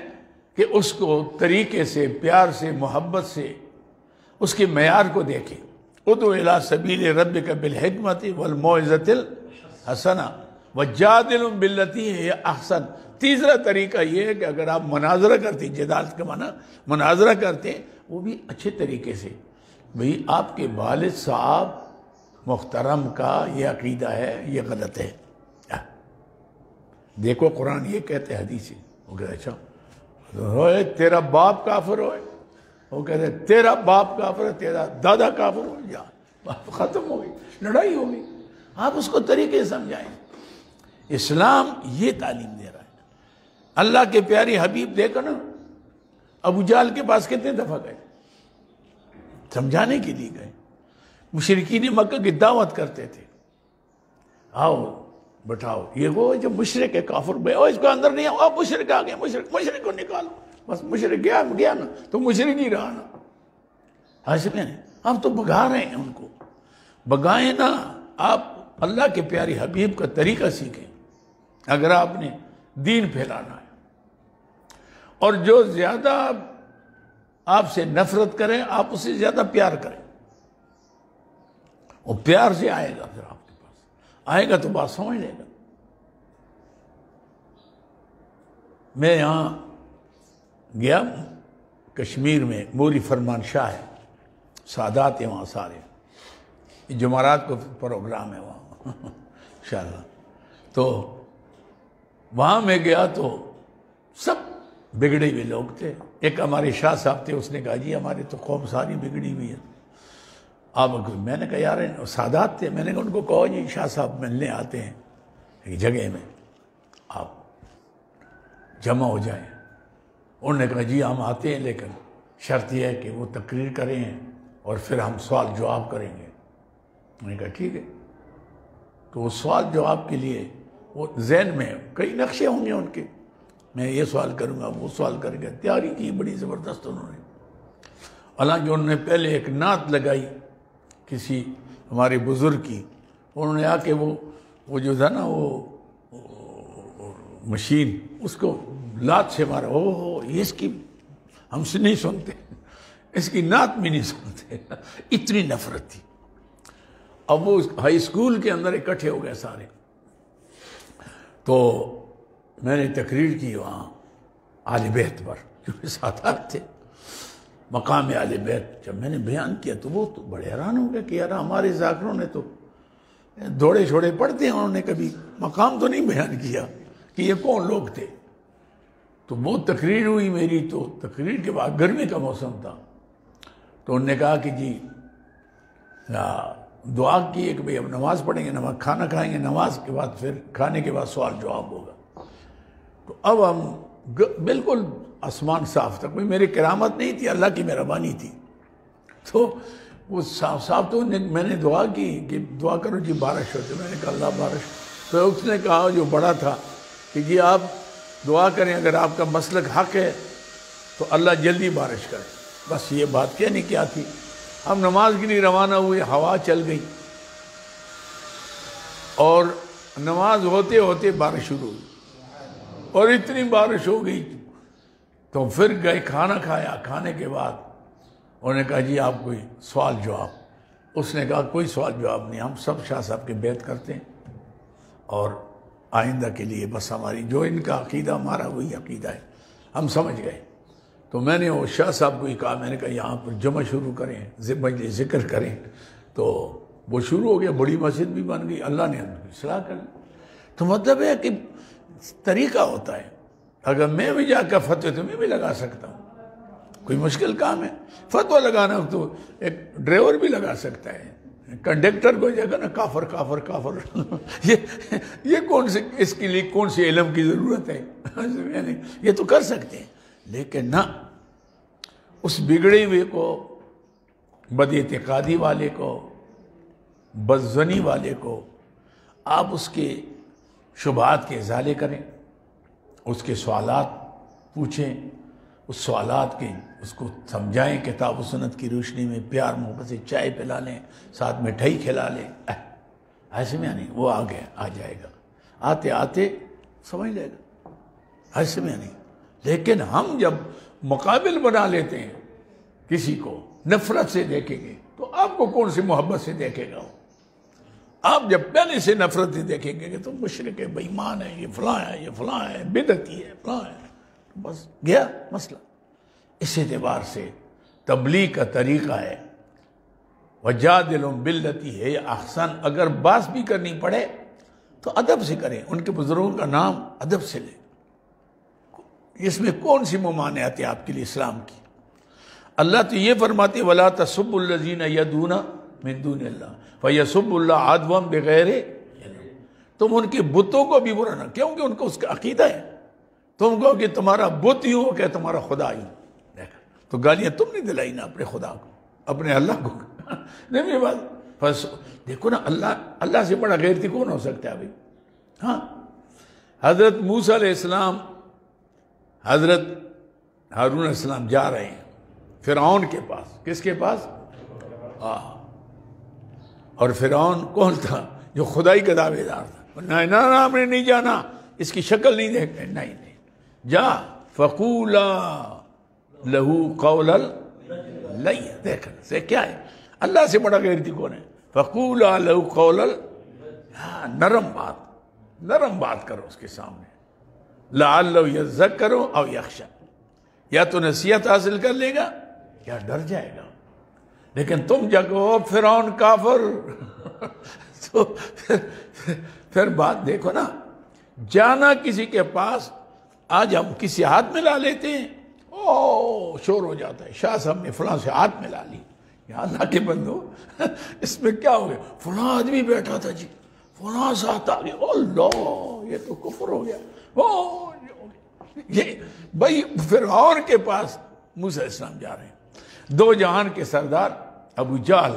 کہ اس کو طریقے سے، پیار سے، محبت سے اس کے معیار کو دیکھیں. ادعو الی سبیل ربک بالحکمت والموعظۃ الحسنہ وجادلہم باللتی ہی احسن. تیسرا طریقہ یہ ہے کہ اگر آپ مناظرہ کرتے، جدال کا معنی مناظرہ کرتے ہیں، وہ بھی اچھے طریقے سے. بھئی آپ کے والد صاحب محترم کا یہ عقیدہ ہے، یہ غلط ہے. دیکھو قرآن یہ کہتے حدیث ہے. وہ کہتے اچھا ہوئے تیرا باپ کافر ہوئے، وہ کہتے تیرا باپ کافر ہے، تیرا دادا کافر ہو جا. ختم ہو گئی، لڑائی ہو گئی. آپ اس کو طریقے سمجھائیں. اسلام یہ تعلیم دے رہا ہے. اللہ کے پیاری حبیب دیکھو نا، ابو جہل کے پاس کتنے دفعہ گئے، سمجھانے کے لیے گئے. مشرکین مکہ کی دعوت کرتے تھے، آؤ بٹھاؤ. یہ وہ جو مشرک ہے کافر بھائی، اس کو اندر نہیں آؤ، مشرک آ گیا، مشرک کو نکالو. بس مشرک گیا نا تو مشرک ہی رہا نا. ایسے میں نہیں، آپ تو بگا رہے ہیں ان کو. بگائیں نا. آپ اللہ کے پیاری حبیب کا طریقہ سیکھیں اگر آپ نے دین پھیلانا ہے. اور جو زیادہ آپ سے نفرت کریں، آپ اس سے زیادہ پیار کریں. وہ پیار سے آئے گا، پھر آپ کے پاس آئے گا تو بات سمجھ لے گا. میں یہاں گیا کشمیر میں، موری فرمان شاہ ہے، سادات ہیں وہاں سارے. جمعرات کو پروگرام ہے وہاں انشاءاللہ. تو وہاں میں گیا تو سب بگڑے ہوئے لوگ تھے. ایک ہمارے شاہ صاحب تھے، اس نے کہا جی ہماری تو قوم ساری بگڑی ہوئی ہے. میں نے کہا یار سادات تھے، میں نے کہا ان کو کہو جی شاہ صاحب ملنے آتے ہیں ایک جگہ میں، آپ جمع ہو جائیں. انہوں نے کہا جی ہم آتے ہیں، لیکن شرط یہ ہے کہ وہ تقریر کریں اور پھر ہم سوال جواب کریں گے. میں نے کہا ٹھیک ہے. تو وہ سوال جواب کے لیے وہ ذہن میں کئی نقشے ہوں گے ان کے، میں یہ سوال کروں گا، وہ سوال کریں گے. تیاری کی بڑی زبردست انہوں نے. حالانکہ انہوں نے پہلے ایک نعت لگائی کسی ہمارے بزرگ کی. انہوں نے آ کے وہ جو تھا نا وہ مشین، اس کو لات سے مارا. یہ اس کی ہم سے نہیں سنتے، اس کی نعت بھی نہیں سنتے. اتنی نفرت تھی. اب وہ ہائی اسکول کے اندر اکٹھے ہو گئے سارے. تو میں نے تقریر کی وہاں اہل بیت پر، جو سادات تھے، مقام اہل بیت. جب میں نے بیان کیا تو وہ تو بڑے حیران ہو گئے کہ یار ہمارے ذاکروں نے تو دوڑے چھوڑے پڑھتے ہیں، انہوں نے کبھی مقام تو نہیں بیان کیا کہ یہ کون لوگ تھے. تو تو وہ تقریر ہوئی میری، تو تقریر کے بعد گرمی کا موسم تھا، تو انہوں نے کہا کہ جی دعا کی کہ بھئی اب نماز پڑھیں گے، نماز کھانا کھائیں گے، نماز کے بعد پھر کھانے کے بعد سوال جواب ہوگا۔ تو اب ہم بالکل آسمان صاف تھا، کوئی میری کرامت نہیں تھی، اللہ کی مہربانی تھی۔ تو وہ صاف صاف تو میں نے دعا کی کہ دعا کرو جی بارش ہوتی، میں نے کہا اللہ بارش، تو اس نے کہا جو بڑا تھا کہ جی آپ دعا کریں، اگر آپ کا مسلک حق ہے تو اللہ جلدی بارش کرے۔ بس یہ بات کہنے کیا تھی۔ ہم نماز کے لیے روانہ ہوئے، ہوا چل گئی اور نماز ہوتے ہوتے بارش شروع ہوئی، اور اتنی بارش ہو گئی تو پھر گئے، کھانا کھایا، کھانے کے بعد انہوں نے کہا جی آپ کوئی سوال جواب۔ اس نے کہا کوئی سوال جواب نہیں، ہم سب شاہ صاحب کے بیعت کرتے ہیں اور آئندہ کے لیے بس ہماری جو ان کا عقیدہ ہمارا وہی عقیدہ ہے، ہم سمجھ گئے۔ تو میں نے وہ شاہ صاحب کو ہی کہا، میں نے کہا یہاں پر جمع شروع کریں، ذکر کریں، تو وہ شروع ہو گیا، بڑی مسجد بھی بن گئی، اللہ نے اصلاح کر لی۔ تو مطلب ہے کہ طریقہ ہوتا ہے، اگر میں بھی جا کر فتوی تو میں بھی لگا سکتا ہوں، کوئی مشکل کام ہے فتویٰ لگانا، تو ایک ڈرائیور بھی لگا سکتا ہے، کنڈکٹر کو جگہ نا کافر کافر کافر یہ کون سے، اس کے لیے کون سی علم کی ضرورت ہے؟ یہ تو کر سکتے ہیں، لیکن نہ اس بگڑے ہوئے کو، بد اعتقادی والے کو، بدظنی والے کو آپ اس کے شبہات کے ازالے کریں، اس کے سوالات پوچھیں، اس سوالات کے اس کو سمجھائیں، کتاب و سنت کی روشنی میں پیار محبت سے چائے پلا لیں، ساتھ مٹھائی کھلا لیں، ایسے میں نہیں، وہ آ جائے گا، آتے آتے سمجھ لے گا، ایسے میں نہیں۔ لیکن ہم جب مقابل بنا لیتے ہیں کسی کو، نفرت سے دیکھیں گے تو آپ کو کون سی محبت سے دیکھے گا؟ آپ جب پہلے سے نفرت سے دیکھیں گے کہ تم مشرک ہے، بے ایمان ہے، یہ فلاں ہے، یہ فلاں ہے، بدعتی ہے، فلاں ہے، بس گیا مسئلہ۔ اس اعتبار سے تبلیغ کا طریقہ ہے وَجَادِلْهُمْ بِالَّتِي هِيَ أَحْسَنُ، اگر بات بھی کرنی پڑے تو ادب سے کریں، ان کے بزرگوں کا نام ادب سے لیں، اس میں کون سی ممانعت ہے آپ کے لیے اسلام کی؟ اللہ تو یہ فرماتے وَلَا تَسُبُّوا الَّذِينَ يَدْعُونَ مِن دُونِ اللَّهِ فَيَسُبُّوا اللَّهَ عَدْوًا بِغَيْرِ علم۔ تم ان کے بتوں کو بھی برا نہ، کیونکہ ان کو اس کا عقیدہ ہے، تم کہو کہ تمہارا بت یوں ہو کہ تمہارا خدا یوں، تو گالیاں تم نے دلائی نا اپنے خدا کو، اپنے اللہ کو۔ نہیں بات دیکھو نا، اللہ سے بڑا غیرتی کون ہو سکتا ہے ابھی؟ ہاں، حضرت موسیٰ علیہ السلام، حضرت ہارون علیہ السلام جا رہے ہیں فرعون کے پاس، کس کے پاس؟ اور فرعون کون تھا؟ جو خدائی کا دعوے دار تھا۔ نہ ہم نے نہیں جانا، اس کی شکل نہیں دیکھتے، نہیں جا فَقُولَا لَهُ قَوْلًا لَيِّنًا، دیکھنا سے کیا ہے، اللہ سے بڑا غیرتی کون ہے؟ فَقُولَا لَهُ قَوْلًا، نرم بات کرو اس کے سامنے، لَعَلَّهُ يَذَّكَّرُ أَوْ يَخْشَىٰ، یا تو نصیحت حاصل کر لے گا یا ڈر جائے گا۔ لیکن تم جگو فرعون کافر تو پھر بات دیکھو نا، جانا کسی کے پاس، آج ہم کسی ہاتھ میں لا لیتے ہیں، شور ہو جاتا ہے، شاہ صاحب نے فلاں سے ہاتھ میں لا لی، یا اللہ کے بندو اس میں کیا ہو گیا؟ فلاں آدمی بیٹھا تھا جی، فلاں ساتھ آ گیا، اللہ یہ تو کفر ہو گیا، یہ بھائی فرعون کے پاس موسیٰ علیہ السلام جا رہے ہیں، دو جہان کے سردار ابو جہل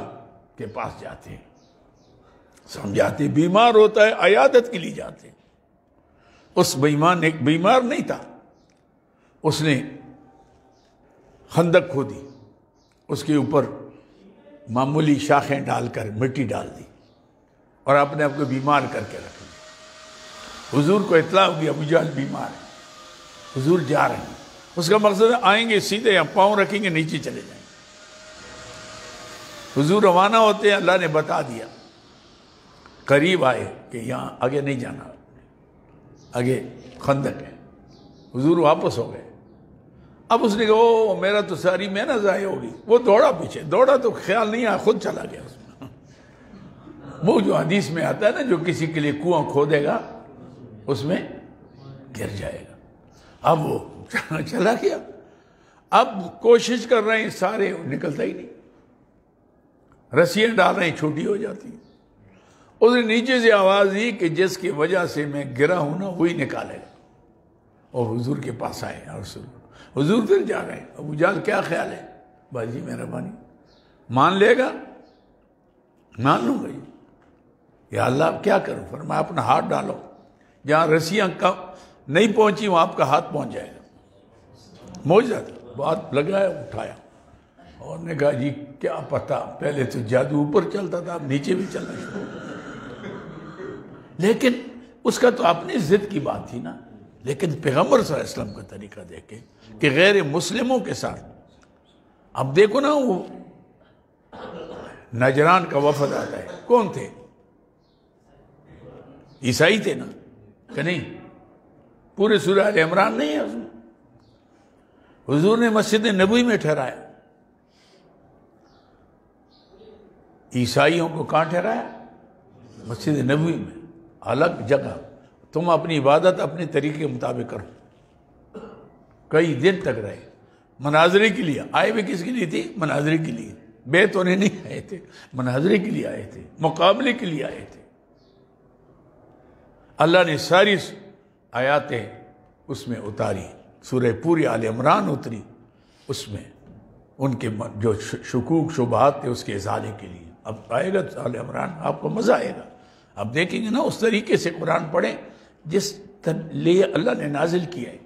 کے پاس جاتے ہیں، سمجھاتے ہیں، بیمار ہوتا ہے عیادت کے لیے جاتے ہیں۔ اس بیمان ایک بیمار نہیں تھا، اس نے خندق کھودی، اس کے اوپر معمولی شاخیں ڈال کر مٹی ڈال دی اور اپنے آپ کو بیمار کر کے رکھ دیا۔ حضور کو اطلاع ہوگی ابو جہل بیمار ہے، حضور جا رہے ہیں، اس کا مقصد ہے آئیں گے سیدھے یا پاؤں رکھیں گے نیچے چلے جائیں۔ حضور روانہ ہوتے ہیں، اللہ نے بتا دیا، قریب آئے کہ یہاں آگے نہیں جانا، آگے خندق ہے۔ حضور واپس ہو گئے۔ اب اس نے کہا او میرا تو ساری محنت ضائع ہوگی، وہ دوڑا پیچھے، دوڑا تو خیال نہیں آیا، خود چلا گیا اس میں۔ وہ جو حدیث میں آتا ہے نا، جو کسی کے لیے کنواں کھودے گا اس میں گر جائے گا۔ اب وہ چلا گیا. اب کوشش کر رہے ہیں سارے، نکلتا ہی نہیں. رسیاں ڈال رہے ہیں، چھوٹی ہو جاتی ہیں. اس نے نیچے سے آواز دی کہ جس کی وجہ سے میں گرا ہوں نا وہی نکالے گا. اور حضور کے پاس آئے اور حضور پھر جا گئے. ابو جہل کیا خیال ہے؟ باجی مہربانی مان لے گا؟ مان لوں گا. یا اللہ اب کیا کروں؟ فرمایا اپنا ہاتھ ڈالو، جہاں رسیاں نہیں پہنچی وہاں آپ کا ہاتھ پہنچ جائے گا. معجزہ تھا. بات لگایا، اٹھایا اور نے کہا جی کیا پتا، پہلے تو جادو اوپر چلتا تھا اب نیچے بھی چلنا شروع. لیکن اس کا تو اپنی ضد کی بات تھی نا. لیکن پیغمبر صلی اللہ علیہ وسلم کا طریقہ دیکھیں کہ غیر مسلموں کے ساتھ. اب دیکھو نا، وہ نجران کا وفد آتا ہے، کون تھے؟ عیسائی تھے نا کہ نہیں؟ پورے سورہ آل عمران نہیں ہے اس میں. حضور نے مسجد نبوی میں ٹھہرایا. عیسائیوں کو کہاں ٹھہرایا؟ مسجد نبوی میں، الگ جگہ. تم اپنی عبادت اپنے طریقے کے مطابق کرو. کئی دن تک رہے. مناظرے کے لیے آئے ہوئے کس کے لیے تھی؟ مناظرے کے لیے. بیت ہونے نہیں آئے تھے، مناظرے کے لیے آئے تھے، مقابلے کے لیے آئے تھے. اللہ نے ساری آیاتیں اس میں اتاری. سورہ پوری آل عمران اتری، اس میں ان کے جو شکوک شبہات تھے اس کے ازالے کے لیے. اب آئے گا آل عمران، آپ کو مزہ آئے گا. اب دیکھیں گے نا اس طریقے سے قرآن پڑھیں جس لیے اللہ نے نازل کیا ہے.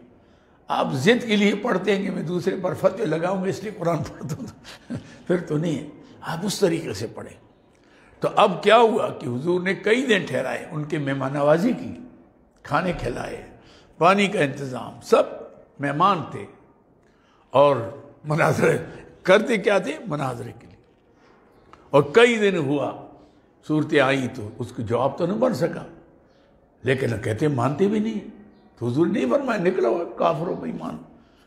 آپ ضد کے لیے پڑھتے ہیں کہ میں دوسرے پر فتوے لگاؤں گا اس لیے قرآن پڑھتا ہوں، پھر تو نہیں ہے. آپ اس طریقے سے پڑھیں. تو اب کیا ہوا کہ حضور نے کئی دن ٹھہرائے، ان کے مہمان نوازی کی، کھانے کھلائے، پانی کا انتظام، سب مہمان تھے. اور مناظرے کرتے کیا تھے؟ مناظرے کے لیے. اور کئی دن ہوا، صورتیں آئی تو اس کو جواب تو نہیں بن سکا. لیکن کہتے مانتے بھی نہیں. تو حضور نے نہیں فرمایا نکلو کافروں بے ایمان.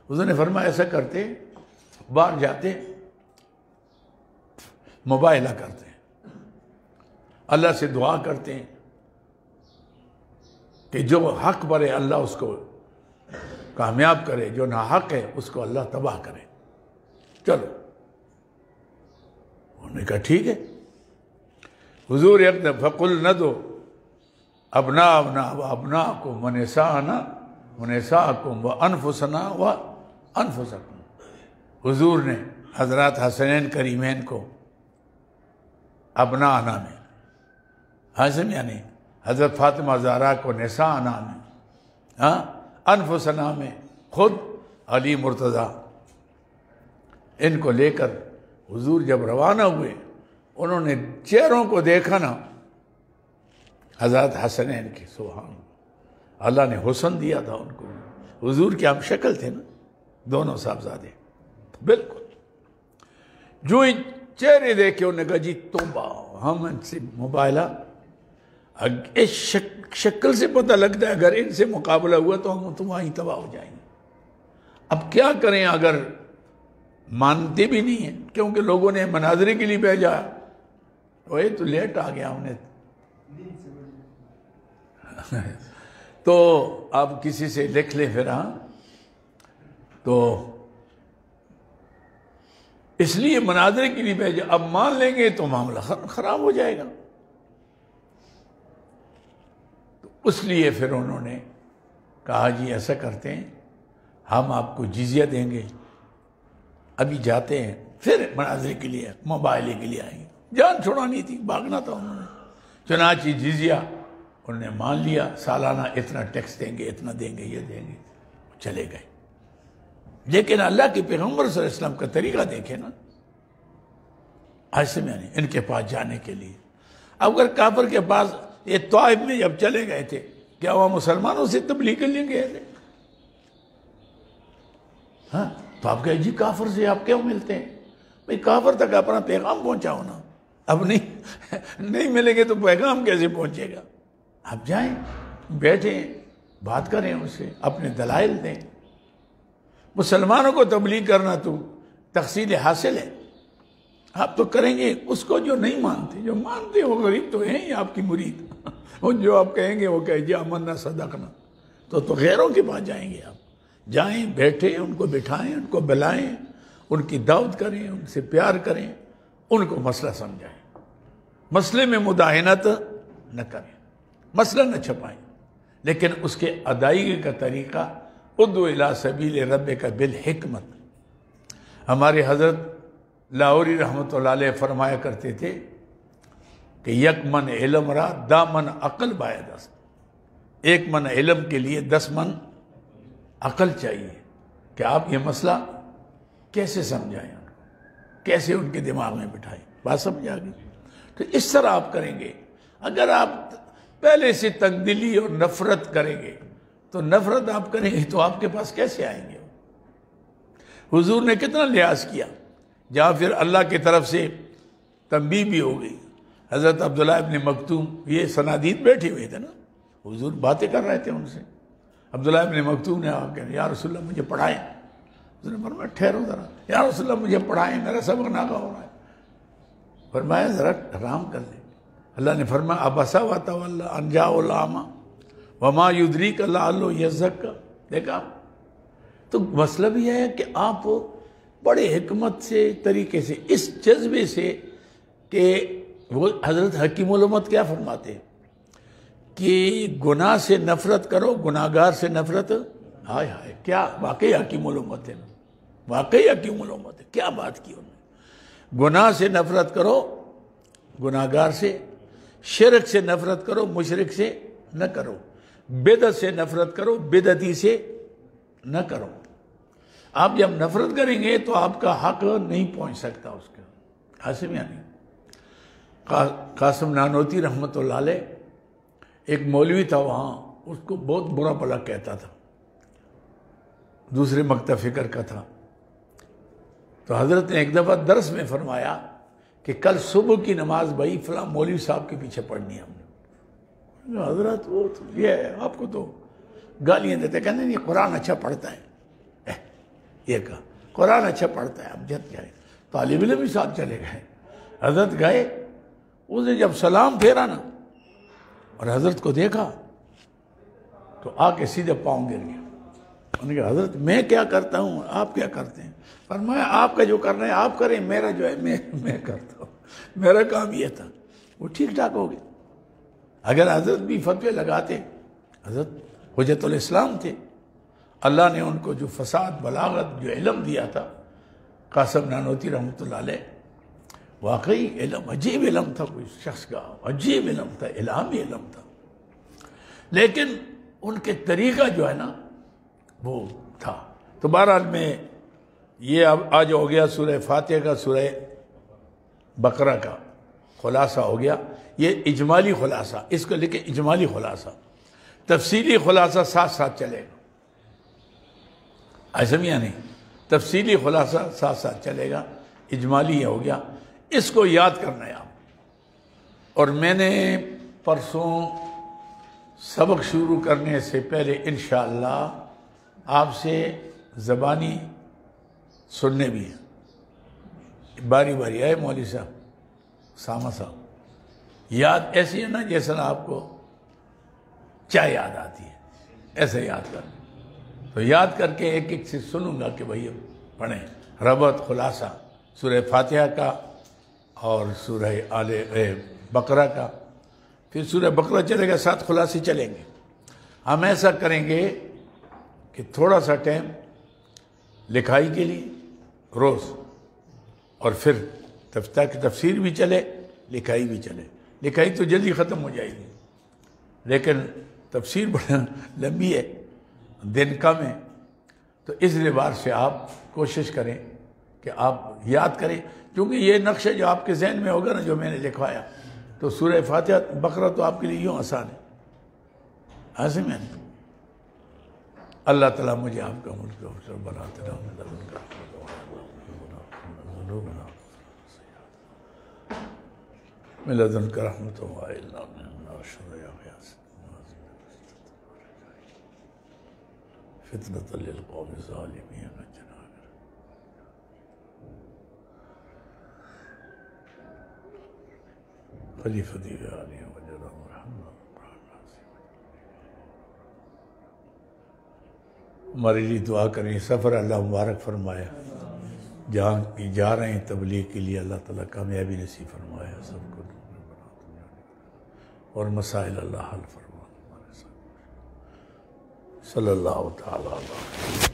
حضور نے فرمایا ایسا کرتے، باہر جاتے مباہلہ کرتے ہیں، اللہ سے دعا کرتے ہیں کہ جو حق پر ہے اللہ اس کو کامیاب کرے، جو ناحق ہے اس کو اللہ تباہ کرے. چلو انہوں نے کہا ٹھیک ہے. حضور فقل نہ دو ابناءکم ونساءنا ونساءکم وانفسنا وانفسکم. حضور نے حضرات حسنین کریمین کو ابناءنا میں، حسن یعنی حضرت فاطمہ زہرا کو نساءنا میں، انفسنا میں خود علی مرتضیٰ، ان کو لے کر حضور جب روانہ ہوئے انہوں نے چہروں کو دیکھا نا حضرت حسنین کی. سبحان اللہ نے حسن دیا تھا ان کو. حضور کی ہم شکل تھے نا دونوں صاحبزادے بالکل. جو چہرے دیکھے انہوں نے کہا جی توبہ، ہم ان سے مباہلہ. اس شکل سے پتہ لگتا ہے اگر ان سے مقابلہ ہوا تو ہم تم وہیں تباہ ہو جائیں گے. اب کیا کریں اگر مانتے بھی نہیں ہیں، کیونکہ لوگوں نے مناظرے کے لیے بھیجا. وہ تو لیٹ آ گیا ہم نے. تو آپ کسی سے لکھ لیں پھر. ہاں تو اس لیے مناظرے کے لیے بھیجا. اب مان لیں گے تو معاملہ خراب ہو جائے گا. تو اس لیے پھر انہوں نے کہا جی ایسا کرتے ہیں ہم آپ کو جزیہ دیں گے. ابھی جاتے ہیں پھر مناظرے کے لیے مباہلے کے لیے آئیں گے. جان چھڑانی تھی، بھاگنا تھا انہوں نے. چنانچہ جزیہ انہوں نے مان لیا. سالانہ اتنا ٹیکس دیں گے، اتنا دیں گے، یہ دیں گے. چلے گئے. لیکن اللہ کے پیغمبر صلی اللہ علیہ وسلم کا طریقہ دیکھیں نا، ایسے میں نہیں ان کے پاس جانے کے لیے. اب اگر کافر کے پاس یہ طائف میں جب چلے گئے تھے، کیا وہ مسلمانوں سے تبلیغ کے لیے گئے تھے؟ ہاں تو آپ کہیں جی کافر سے آپ کیوں ملتے ہیں؟ بھئی کافر تک اپنا پیغام پہنچاؤ نا. اب نہیں ملیں گے تو پیغام کیسے پہنچے گا؟ آپ جائیں، بیٹھیں، بات کریں اس سے، اپنے دلائل دیں. مسلمانوں کو تبلیغ کرنا تو تحصیل حاصل ہے. آپ تو کریں گے. اس کو جو نہیں مانتے، جو مانتے وہ غریب تو ہیں ہی آپ کی مرید. اور جو آپ کہیں گے وہ کہے جی آمنا صدقنا، تو غیروں کے پاس جائیں گے آپ. جائیں، بیٹھیں، ان کو بٹھائیں، ان کو بلائیں، ان کی دعوت کریں، ان سے پیار کریں، ان کو مسئلہ سمجھائیں، مسئلے میں مداہنت نہ کریں، مسئلہ نہ چھپائیں، لیکن اس کے ادائیگی کا طریقہ ادعو الی سبیل ربک بالحکمت۔ ہمارے حضرت لاہوری رحمۃ اللہ علیہ فرمایا کرتے تھے کہ یک من علم را 10 من عقل باید است۔ ایک من علم کے لیے 10 من عقل چاہیے کہ آپ یہ مسئلہ کیسے سمجھائیں، کیسے ان کے دماغ میں بٹھائیں۔ بات سمجھ آ گئی؟ تو اس طرح آپ کریں گے۔ اگر آپ پہلے سے تنگدلی اور نفرت کریں گے تو نفرت آپ کریں گے تو آپ کے پاس کیسے آئیں گے؟ حضور نے کتنا لحاظ کیا، جہاں پھر اللہ کی طرف سے تنبیہ بھی ہو گئی۔ حضرت عبداللہ ابن مکتوم، یہ صنادید بیٹھے ہوئے تھے نا، حضور باتیں کر رہے تھے ان سے۔ عبداللہ ابن مکتوم نے آ کر یا رسول اللہ مجھے پڑھائیں۔ حضور نے فرمایا ٹھہرو ذرا، یا رسول اللہ مجھے پڑھائیں، میرا سبق ناکہ ہو رہا ہے۔ فرمایا ذرا آرام کر لیں۔ اللہ نے فرمایا عبس وتولی ان جاءہ الاعمی وما یدریک لعلہ یزکی۔ دیکھا، تو مسئلہ بھی ہے کہ آپ بڑے حکمت سے طریقے سے، اس جذبے سے کہ وہ حضرت حکیم الامت کیا فرماتے ہیں کہ گناہ سے نفرت کرو، گناہگار سے نفرت، ہائے ہائے، کیا واقعی حکیم الامت ہے، واقعی حکیم الامت ہے، کیا بات کی انہوں نے۔ گناہ سے نفرت کرو گناہگار سے، شرک سے نفرت کرو مشرک سے نہ کرو، بدعت سے نفرت کرو بدعتی سے نہ کرو۔ آپ جب نفرت کریں گے تو آپ کا حق نہیں پہنچ سکتا اس کا۔ قاسم یعنی قاسم نانوتی رحمۃ اللہ علیہ، ایک مولوی تھا وہاں، اس کو بہت برا بھلا کہتا تھا، دوسرے مکتب فکر کا تھا۔ تو حضرت نے ایک دفعہ درس میں فرمایا کہ کل صبح کی نماز بھائی فلاں مولوی صاحب کے پیچھے پڑھنی ہے ہم نے۔ حضرت وہ تو یہ ہے، آپ کو تو گالیاں دیتے، کہتے ہیں یہ قرآن اچھا پڑھتا ہے، یہ کہا قرآن اچھا پڑھتا ہے، اب جت جائے۔ طالب علم بھی ساتھ چلے گئے، حضرت گئے، اس نے جب سلام پھیرا نا اور حضرت کو دیکھا تو آ کے سیدھے پاؤں گر گیا۔ انہوں نے کہا حضرت میں کیا کرتا ہوں، آپ کیا کرتے ہیں؟ فرمایا آپ کا جو کرنا ہے آپ کریں، میرا جو ہے میں کرتا ہوں، میرا کام یہ تھا۔ وہ ٹھیک ٹھاک ہو گیا۔ اگر حضرت بھی فتوے لگاتے، حضرت حجت الاسلام تھے، اللہ نے ان کو جو فساد بلاغت جو علم دیا تھا، قاسم نانوتی رحمۃ اللہ علیہ، واقعی علم عجیب علم تھا، کوئی شخص کا عجیب علم تھا، الہامی علم تھا، لیکن ان کے طریقہ جو ہے نا وہ تھا۔ تو بہرحال میں یہ اب آج ہو گیا سورہ فاتحہ کا، سورہ بقرہ کا خلاصہ ہو گیا۔ یہ اجمالی خلاصہ، اس کو لکھے اجمالی خلاصہ، تفصیلی خلاصہ ساتھ ساتھ چلے گا، ایسا بھی نہیں، تفصیلی خلاصہ ساتھ ساتھ چلے گا، اجمالی ہو گیا۔ اس کو یاد کرنا ہے آپ۔ اور میں نے پرسوں سبق شروع کرنے سے پہلے انشاءاللہ آپ سے زبانی سننے بھی ہیں، باری باری آئے مولوی صاحب، سامہ صاحب، یاد ایسی ہے نا جیسا آپ کو چائے یاد آتی ہے، ایسے یاد کر، تو یاد کر کے ایک ایک سے سنوں گا کہ بھئی پڑھیں۔ ربط خلاصہ سورہ فاتحہ کا اور سورہ آل بقرہ کا، پھر سورہ بقرہ چلے گا، ساتھ خلاصے چلیں گے۔ ہم ایسا کریں گے کہ تھوڑا سا ٹائم لکھائی کے لیے روز، اور پھر تاکہ تفسیر بھی چلے لکھائی بھی چلے۔ لکھائی تو جلدی ختم ہو جائے گی، لیکن تفسیر بڑا لمبی ہے، دن کم ہے، تو اس اعتبار سے آپ کوشش کریں کہ آپ یاد کریں، کیونکہ یہ نقشہ جو آپ کے ذہن میں ہوگا نا جو میں نے لکھوایا، تو سورہ فاتحہ بقرہ تو آپ کے لیے یوں آسان ہے، ایسے میں نہیں۔ اللہ تعالیٰ مجھے آپ کا ملک بناتے من لدنک رحمت وإلا من شر فتنة للقوم الظالمين نجنا خلیفتی علی وجل محمد ہمارے لیے دعا کریں، سفر اللہ مبارک فرمایا، جہاں کی جا رہے ہیں تبلیغ کے لیے اللہ تعالیٰ کامیابی نصیب فرمایا سب کو، اور مسائل اللہ حل فرما ہمارے ساتھ، صلی اللہ تعالیٰ علیہ وسلم۔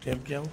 ٹائم کیا ہو؟